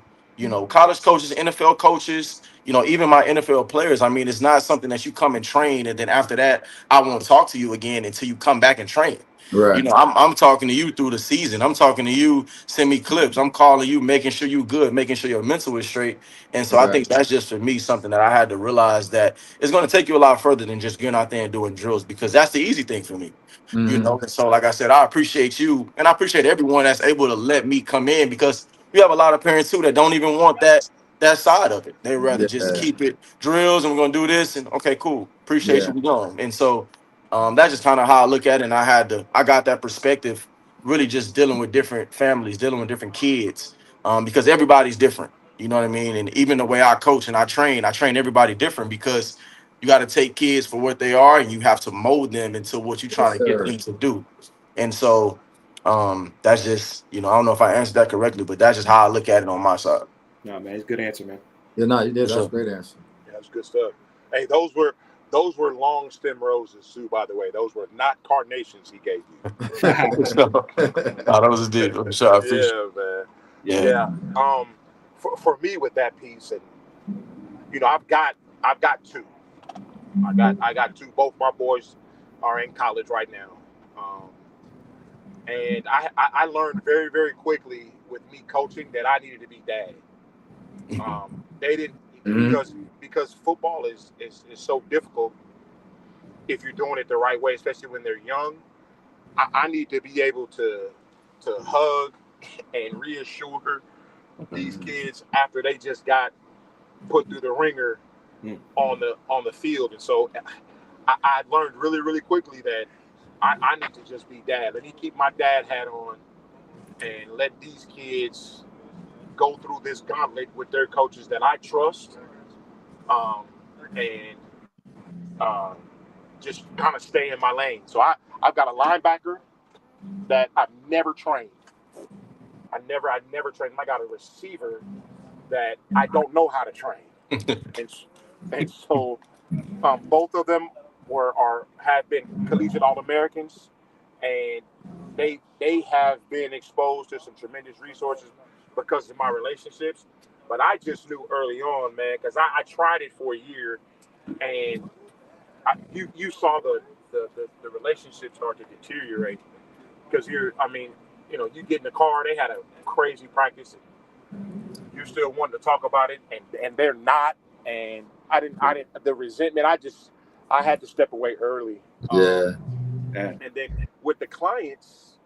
college coaches, NFL coaches, even my NFL players. I mean, it's not something that you come and train and then after that, I won't talk to you again until you come back and train. Right. I'm talking to you through the season. I'm talking to you, send me clips. I'm calling you, making sure you good, making sure your mental is straight. And so I think that's just for me something that I had to realize that it's going to take you a lot further than just getting out there and doing drills, because that's the easy thing for me. And so like I said, I appreciate you and I appreciate everyone that's able to let me come in, because we have a lot of parents too that don't even want that side of it. They rather just keep it drills and we're gonna do this and okay, cool. Appreciate you, we're going. And so that's just kind of how I look at it. And I got that perspective really just dealing with different families, dealing with different kids, because everybody's different. You know what I mean? And even the way I coach and I train everybody different, because you got to take kids for what they are and you have to mold them into what you're trying to get them to do. And so that's just, I don't know if I answered that correctly, but that's just how I look at it on my side. No, man, it's a good answer, man. Yeah, no, you did. That's a great answer. Yeah, that's good stuff. Hey, those were long stem roses, Sue, by the way. Those were not carnations he gave you. That was a deal. Sure, yeah, man. Yeah. For me with that piece, and I've got two. I got two. Both my boys are in college right now. And I learned very, very quickly with me coaching that I needed to be dad. They didn't because football is so difficult if you're doing it the right way, especially when they're young. I need to be able to hug and reassure these kids after they just got put through the ringer on the field. And so I learned really, really quickly that I need to just be dad. Let me keep my dad hat on and let these kids go through this gauntlet with their coaches that I trust, and just kind of stay in my lane. So I've got a linebacker that I've never trained. I never trained. I got a receiver that I don't know how to train. and so both of them have been collegiate All-Americans, and they have been exposed to some tremendous resources because of my relationships. But I just knew early on, man, because I tried it for a year, and you saw the relationship start to deteriorate because you get in the car, they had a crazy practice, and you still wanted to talk about it, and they're not, and I didn't the resentment, I had to step away early. And then with the clients,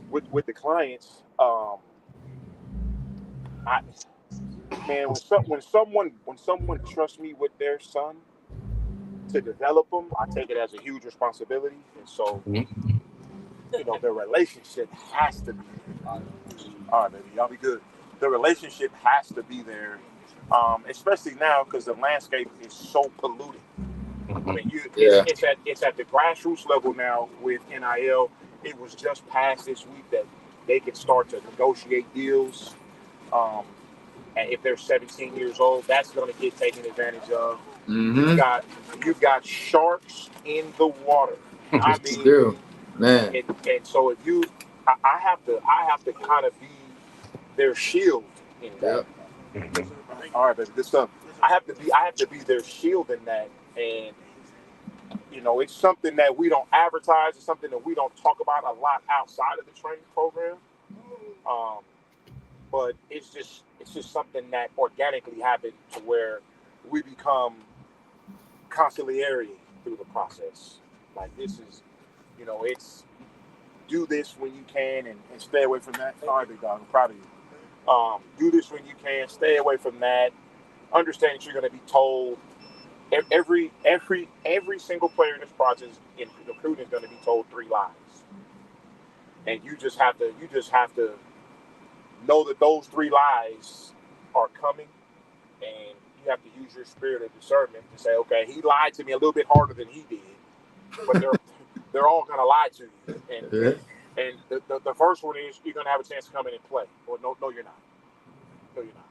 when someone trusts me with their son to develop them, I take it as a huge responsibility, and so the relationship has to be there. All right, baby, y'all be good. The relationship has to be there, especially now because the landscape is so polluted. I mean, it's at the grassroots level now with NIL. It was just passed this week that they can start to negotiate deals. And if they're 17 years old, that's going to get taken advantage of. You've got sharks in the water. I mean, You do, man. And so if you, I have to kind of be their shield in that. Yep. All right, baby, good stuff. I have to be their shield in that, and it's something that we don't advertise. It's something that we don't talk about a lot outside of the training program. But it's just something that organically happened to where we become consigliere through the process. Like, this is, it's do this when you can and stay away from that. Sorry, big dog, I'm proud of you. Do this when you can, stay away from that. Understand that you're going to be told. Every single player in this process in recruiting is going to be told 3 lies, and you just have to know that those 3 lies are coming, and you have to use your spirit of discernment to say, okay, he lied to me a little bit harder than he did, but they're all going to lie to you, and the first one is you're going to have a chance to come in and play. Well, no, you're not. No, you're not.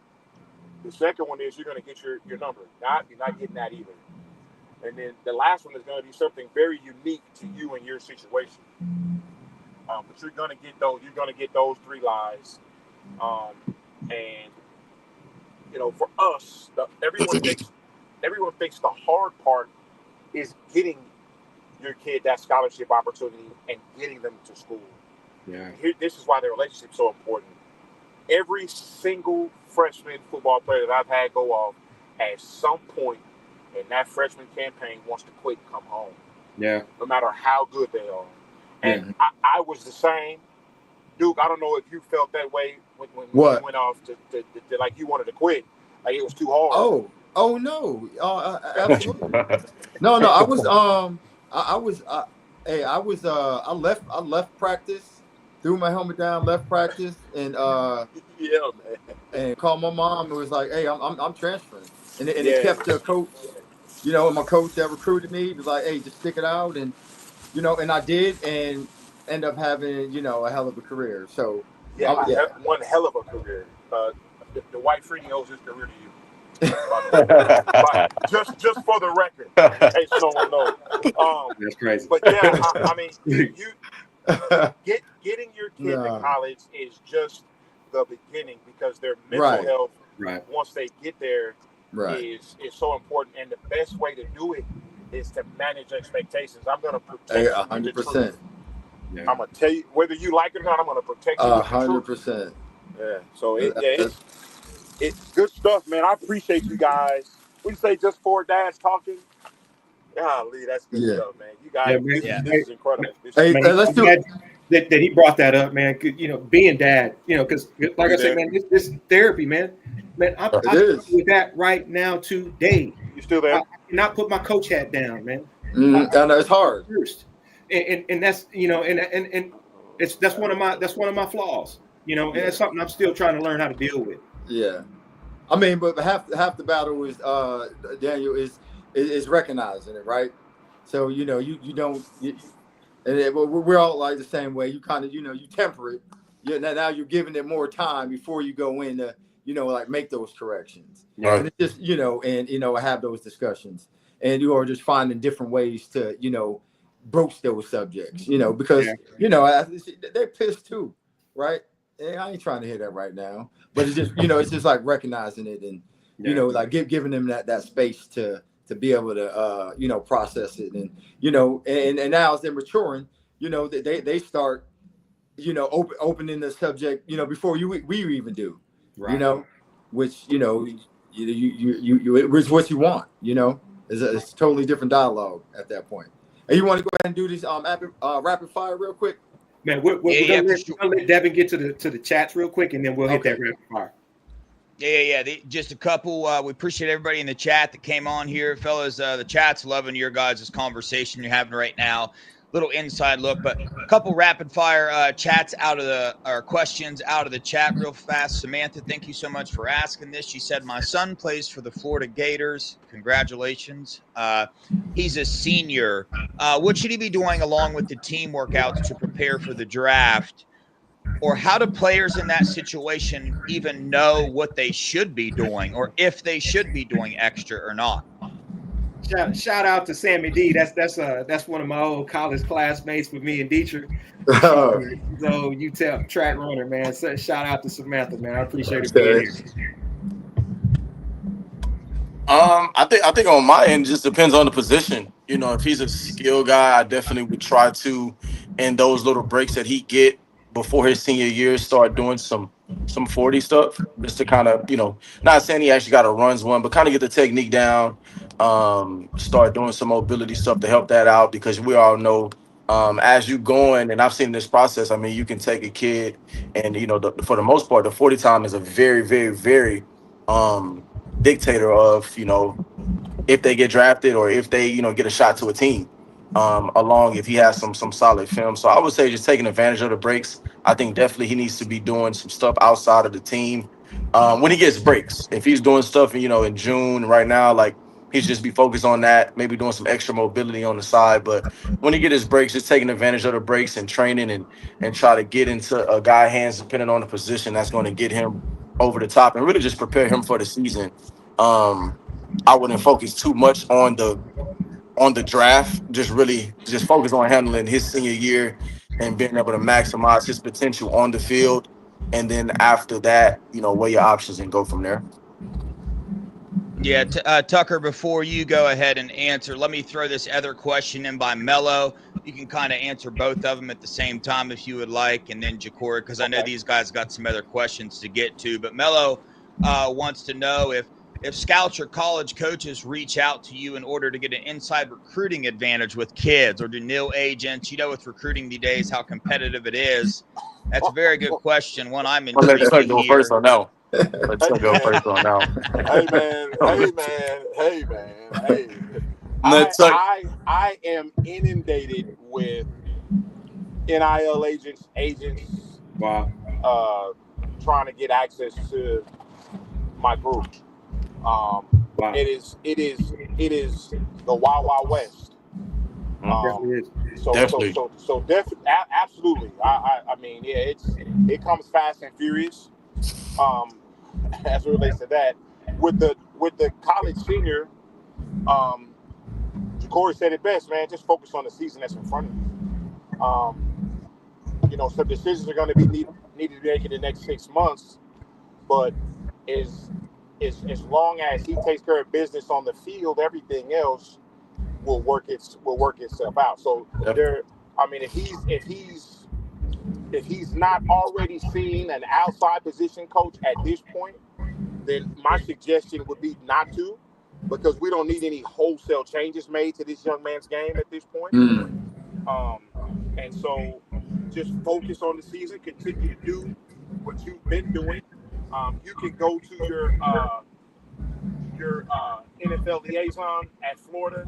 The second one is you're going to get your number. You're not getting that either. And then the last one is going to be something very unique to you and your situation. But you're going to get those. You're going to get those 3 lies. And for us, everyone thinks the hard part is getting your kid that scholarship opportunity and getting them to school. Yeah. This is why the relationship is so important. Every single freshman football player that I've had go off at some point in that freshman campaign wants to quit and come home. Yeah. No matter how good they are. And I was the same. Duke, I don't know if you felt that way when you went off to like you wanted to quit. Like it was too hard. Oh no. Absolutely. No, I was I left practice. Threw my helmet down, left practice, and man. And called my mom and was like, "Hey, I'm transferring." And it kept the coach, and my coach that recruited me was like, "Hey, just stick it out," and and I did, and end up having a hell of a career. So one hell of a career. The White Freddie owes his career to you. But just for the record, hey, so no one knows. That's crazy. But yeah, I mean, you. Getting your kid to college is just the beginning because their mental health, once they get there, is so important. And the best way to do it is to manage expectations. I'm going to protect you 100%. I'm going to tell you, whether you like it or not, I'm going to protect you 100%. Yeah. So it's good stuff, man. I appreciate you guys. We say just 4 dads talking. Golly, that's good stuff, man. You guys, this is incredible. Let's do it. That he brought that up, man. Being dad, because like I said, man, this therapy, man. I'm with that right now today. You still there? I cannot put my coach hat down, man. I know it's hard. First, and that's and that's one of my flaws, and it's something I'm still trying to learn how to deal with. Yeah, I mean, but half the battle is Daniel is recognizing it, right? So you don't, and we're all like the same way. You kind of you temper it. Now you're giving it more time before you go in to like make those corrections. Right. And it's just and have those discussions, and you are just finding different ways to broach those subjects. Because they're pissed too, right? And I ain't trying to hear that right now, but it's just it's just like recognizing it and like giving them that space to be able to process it and and now as they're maturing, they start opening the subject before we even do, which it's what you want, it's a totally different dialogue at that point. And you want to go ahead and do these rapid fire real quick? Man, we're gonna let Devin get to the chats real quick, and then we'll hit that rapid fire. Yeah. Just a couple. We appreciate everybody in the chat that came on here, fellas. The chat's loving your guys' conversation you're having right now. Little inside look, but a couple rapid fire chats questions out of the chat real fast. Samantha, thank you so much for asking this. She said, my son plays for the Florida Gators. Congratulations. He's a senior. What should he be doing along with the team workouts to prepare for the draft? Or how do players in that situation even know what they should be doing or if they should be doing extra or not? Shout out to Sammy D. That's one of my old college classmates with me and Dietrich. Oh, So you tell track runner, man. So shout out to Samantha, man. I appreciate it being here. I think on my end, it just depends on the position. You know, if he's a skill guy, I definitely would try to, in those little breaks that he get before his senior year, start doing some 40 stuff, just to kind of, not saying he actually got a runs one, but kind of get the technique down. Start doing some mobility stuff to help that out, because we all know, as you going, and I've seen this process. I mean, you can take a kid, and for the most part, the 40 time is a very, very, very dictator of if they get drafted or if they get a shot to a team, along if he has some solid film. So I would say just taking advantage of the breaks. I think definitely he needs to be doing some stuff outside of the team when he gets breaks. If he's doing stuff in June right now, like, he should just be focused on that, maybe doing some extra mobility on the side. But when he get his breaks, just taking advantage of the breaks and training and try to get into a guy hands, depending on the position that's going to get him over the top and really just prepare him for the season. I wouldn't focus too much on the draft. Just really just focus on handling his senior year and being able to maximize his potential on the field. And then after that, weigh your options and go from there. Yeah, Tucker, before you go ahead and answer, let me throw this other question in by Mello. You can kind of answer both of them at the same time if you would like, and then Jacory, because I know these guys got some other questions to get to. But Mello wants to know if scouts or college coaches reach out to you in order to get an inside recruiting advantage with kids, or do nil agents, with recruiting these days, how competitive it is. That's a very good question. One I'm intrigued to hear. Let's go first on that. I am inundated with NIL agents. Wow. Trying to get access to my group. Wow. It is the Wild Wild West. Definitely is. Definitely. So absolutely. I mean, yeah, it comes fast and furious. As it relates to that, with the college senior, Jacory said it best, man. Just focus on the season that's in front of you. Some decisions are going to be needed to be made in the next 6 months, but as long as he takes care of business on the field, everything else will work itself out. So if he's not already seen an outside position coach at this point, then my suggestion would be not to, because we don't need any wholesale changes made to this young man's game at this point. And so just focus on the season, continue to do what you've been doing. You can go to your NFL liaison at Florida.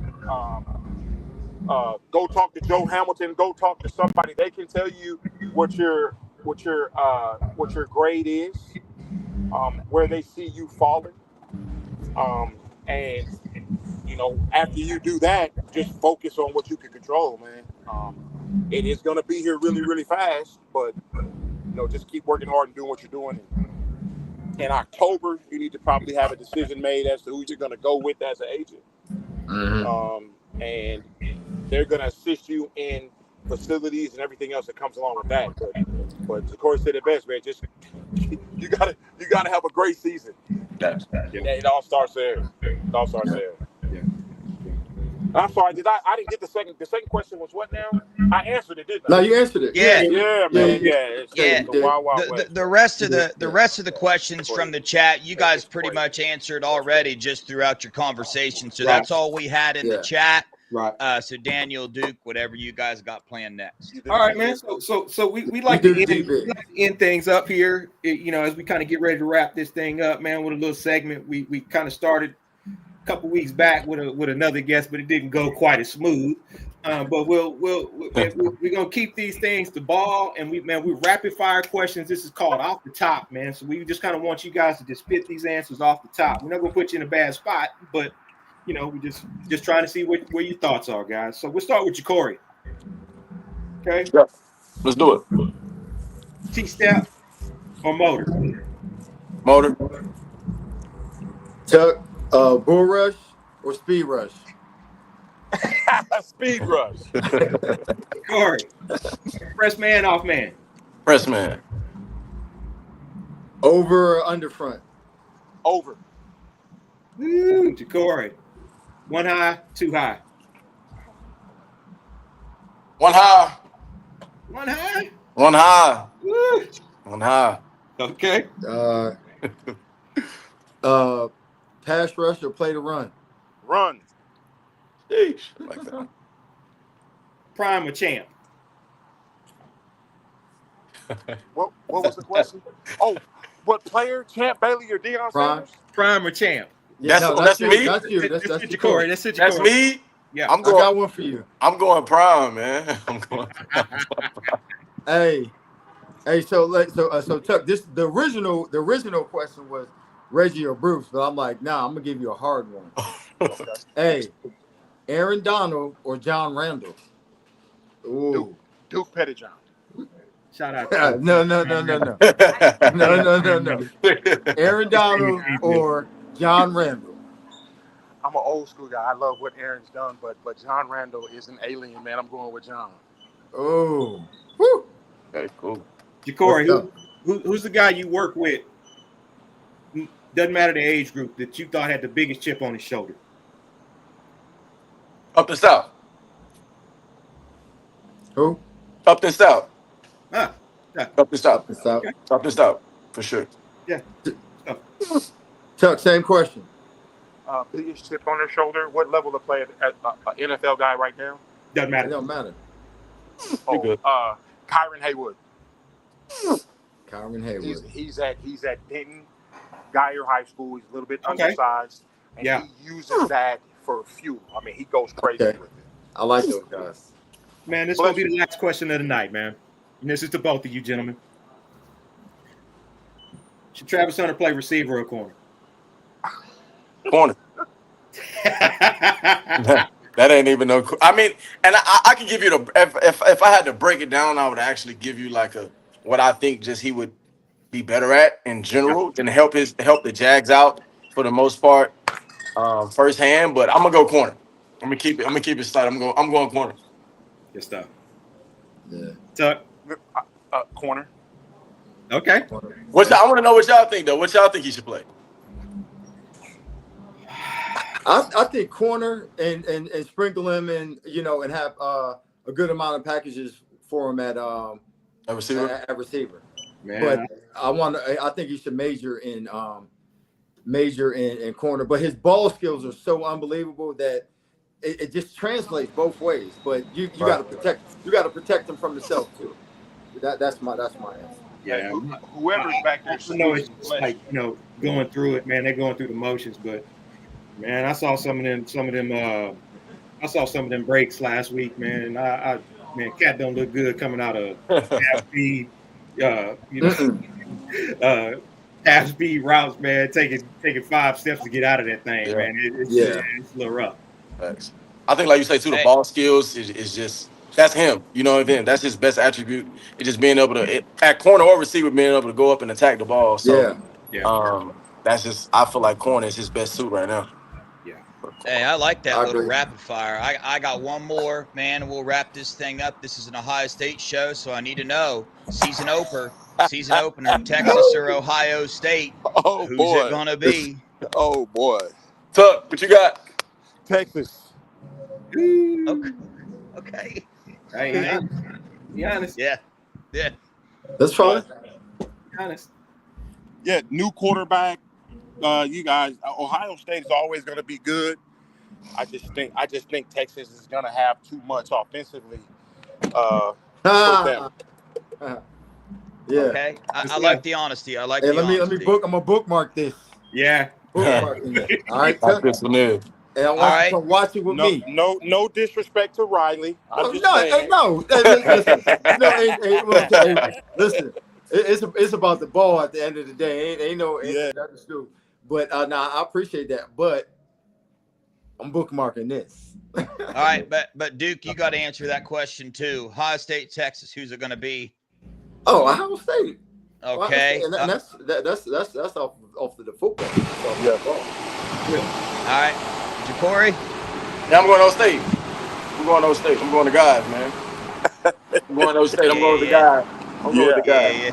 Go talk to Joe Hamilton. Go talk to somebody. They can tell you what your grade is, where they see you falling, and after you do that, just focus on what you can control, man. It is going to be here really, really fast, but just keep working hard and doing what you're doing. In October, you need to probably have a decision made as to who you're going to go with as an agent. And they're going to assist you in facilities and everything else that comes along with that. But Jacory said it best, man. Just you gotta have a great season. Yeah, it all starts there. Yeah. I'm sorry. I didn't get the second. The second question was what now? I answered it, didn't I? No, you answered it. Yeah, man. Yeah. The Wild Wild West. The rest of the questions from the chat, you guys pretty much answered already just throughout your conversand. So that's all we had in the chat. Right. So Daniel, Duke, whatever you guys got planned next. All right, man. So we like to end things up here. As we kind of get ready to wrap this thing up, man, with a little segment we kind of started a couple weeks back with another guest, but it didn't go quite as smooth. But we're gonna keep these things to ball, and we rapid fire questions. This is called off the top, man. So we just kind of want you guys to just spit these answers off the top. We're not gonna put you in a bad spot, but we just trying to see where your thoughts are, guys. So we'll start with Jacory. Okay. Yeah. Let's do it. T-step or motor? Motor. Bull rush or speed rush? Speed rush. Corey. Press man off man. Press man. Over or under front? Over. Jacory. 1 high, 2 high. 1 high. 1 high. 1 high. Woo. 1 high. Okay. Pass rush or play to run? Run. Sheesh. Like that. Prime or champ? What was the question? Oh, what player? Champ Bailey or Deion Prime. Sanders? Prime or champ? Yeah, That's you. me? That's you. That's That's Jacory. That's Jacory. That's me? Yeah. I'm I going. got one for you. I'm going prime, man. I'm going. Hey, so Chuck, the original question was Reggie or Bruce, but I'm like, nah, I'm gonna give you a hard one. Okay. Hey, Aaron Donald or John Randall? Ooh. Duke Pettijohn. Shout out. No. No. Aaron Donald or John Randall? I'm an old school guy. I love what Aaron's done, but John Randall is an alien, man. I'm going with John. Oh. Woo. Okay, cool. Jacory, who's the guy you work with? Doesn't matter the age group that you thought had the biggest chip on his shoulder. Up the south. Who? Up the south. Ah, Up the south. It's out. Up the south. For sure. yeah. Chuck, same question. Biggest chip on their shoulder. What level of player? NFL guy right now? Doesn't It matter. don't matter. good. Kyron Haywood. Kyron Hayward. He's at Denton, Geyer High School. He's a little bit Okay. undersized, and Yeah. he uses that for fuel. I mean, he goes crazy Okay. with it. I like those guys. Man, this is going to be the last question of the night, man. And this is to both of you gentlemen. Should Travis Hunter play receiver or corner? Corner. That ain't even no. I mean, and I can give you the if I had to break it down, I would actually give you like what I think just he would be better at in general and help the Jags out for the most part firsthand. But I'm gonna go corner. I'm gonna keep it slight. I'm going corner. Good stuff. Yeah. Tuck. Corner. Okay. I want to know what y'all think though. What y'all think he should play? I think corner and sprinkle him in, and have a good amount of packages for him at receiver. At receiver. Man. But I think he should major in corner. But his ball skills are so unbelievable that it just translates both ways. But you got to protect him from himself too. That's my answer. Yeah. Whoever's back there. I know it's like, going through it, man. They're going through the motions, but man, I saw some of them breaks last week, man. And Cat don't look good coming out of half speed, half speed routes, man. Taking 5 steps to get out of that thing, man. It's a little rough. Thanks. I think, like you say, too, the ball skills is just that's him. You know what I mean? That's his best attribute. It's just being able to at corner or receiver, being able to go up and attack the ball. So that's just I feel like corner is his best suit right now. Hey, I like that little rapid fire. I got one more, man, and we'll wrap this thing up. This is an Ohio State show, so I need to know season opener, Texas or Ohio State. Oh, who's boy. it gonna be? Oh boy, Tuck, what you got? Texas. Okay. Hey, be honest. Yeah. That's fine. Be honest. Yeah, new quarterback. You guys, Ohio State is always going to be good. I just think Texas is going to have too much offensively. For them. Yeah. Okay. I like the honesty. I like the let honesty. me book. I'm gonna bookmark this. Yeah. Bookmark this. All right. Like this one is. And I want you to watch it with me. No disrespect to Riley. Listen, it's about the ball at the end of the day. Ain't nothing to do. But I appreciate that. But I'm bookmarking this. All right, but Duke, you got to answer that question too. Ohio State, Texas, who's it going to be? Oh, Ohio State. Okay. And that's off of the football. Yeah. All right, Jacory. Yeah, I'm going Ohio State. I'm going to those states. I'm going to guys, man. I'm going to those states. I'm going to the Yeah. guys. I'm going to the guys.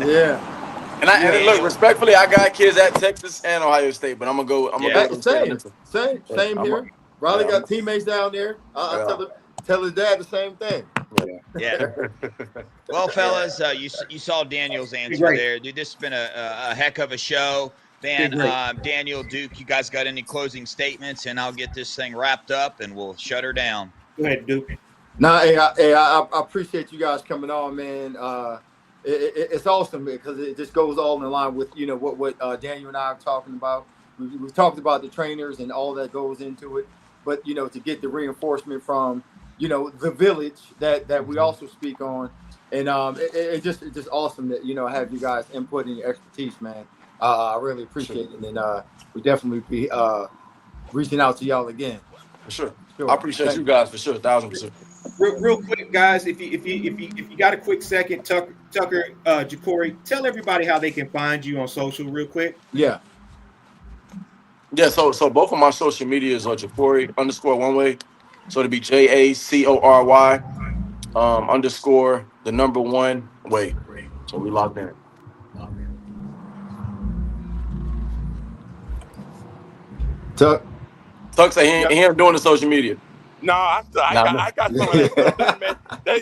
Yeah. And look, respectfully, I got kids at Texas and Ohio State, but I'm gonna go to those states. Same here. Riley got teammates down there. I tell his dad the same thing. Yeah. Well, fellas, you saw Daniel's answer there, dude. This has been a heck of a show, man. Daniel, Duke, you guys got any closing statements? And I'll get this thing wrapped up, and we'll shut her down. Go ahead, Duke. Nah, I appreciate you guys coming on, man. It's awesome because it just goes all in line with what Daniel and I are talking about. We've talked about the trainers and all that goes into it, but to get the reinforcement from the village that we also speak on, and it's just awesome that have you guys input and your expertise, man. I really appreciate it, and we definitely be reaching out to y'all again. For sure. I appreciate you guys for sure, 1,000%. Real quick, guys, if you got a quick second, Tucker, Jacory, tell everybody how they can find you on social real quick. Yeah. So both of my social medias are Jacory_1way. So it'll be JACORY _ the number 1 way. So we locked in. Tuck say he ain't doing the social media. No, I got some of that stuff, man. They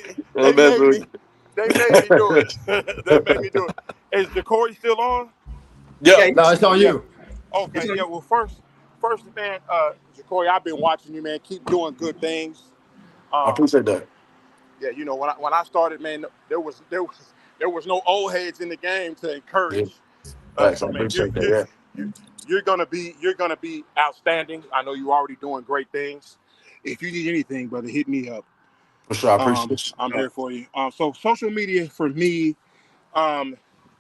made me do it. They made me do it. Is Jacory still on? Yeah. No, it's on you. Okay, yeah. Well, first, man, Jacory, I've been watching you, man. Keep doing good things. I appreciate that. Yeah, when I started, man, there was no old heads in the game to encourage. Right, so I appreciate that. You're gonna be outstanding. I know you're already doing great things. If you need anything, brother, hit me up. For sure, I appreciate it. I'm here for you. So social media for me,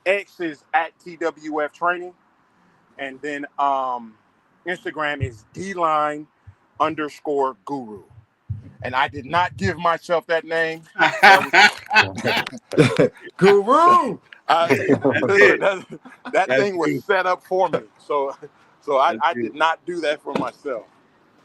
X is @TWF Training, and then Instagram is D_Guru. And I did not give myself that name. Guru. That thing was set up for me. So I did not do that for myself.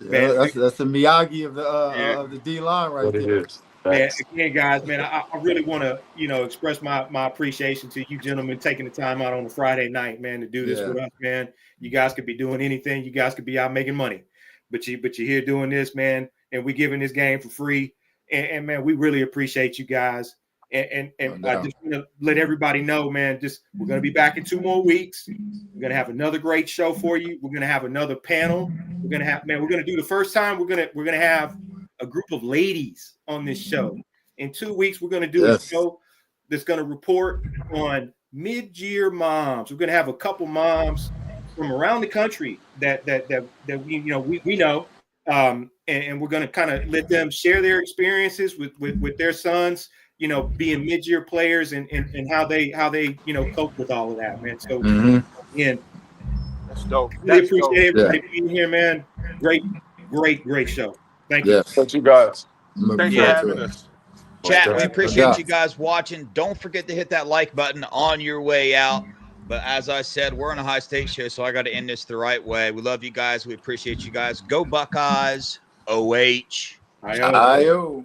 Yeah, that's the Miyagi of the D line right there. Man, again, guys, man, I really want to, express my appreciation to you gentlemen taking the time out on a Friday night, man, to do this with us, man. You guys could be doing anything. You guys could be out making money, but you're here doing this, man, and we giving this game for free. And man, we really appreciate you guys. And I just want to let everybody know, man, we're going to be back in 2 more weeks. We're going to have another great show for you. We're going to have another panel. We're going to do the first time. We're going to have a group of ladies on this show. In 2 weeks, we're going to do a show that's going to report on mid-year moms. We're going to have a couple moms from around the country that we know. And we're going to kind of let them share their experiences with their sons, being mid-year players and how they cope with all of that, man. So again, that's dope. Really appreciate everybody being here, man. Great show. Thank you. Thank you guys. Thanks for having us. Chat, we appreciate you guys watching. Don't forget to hit that like button on your way out. But as I said, we're on a high stakes show, so I got to end this the right way. We love you guys. We appreciate you guys. Go Buckeyes. OH. IO.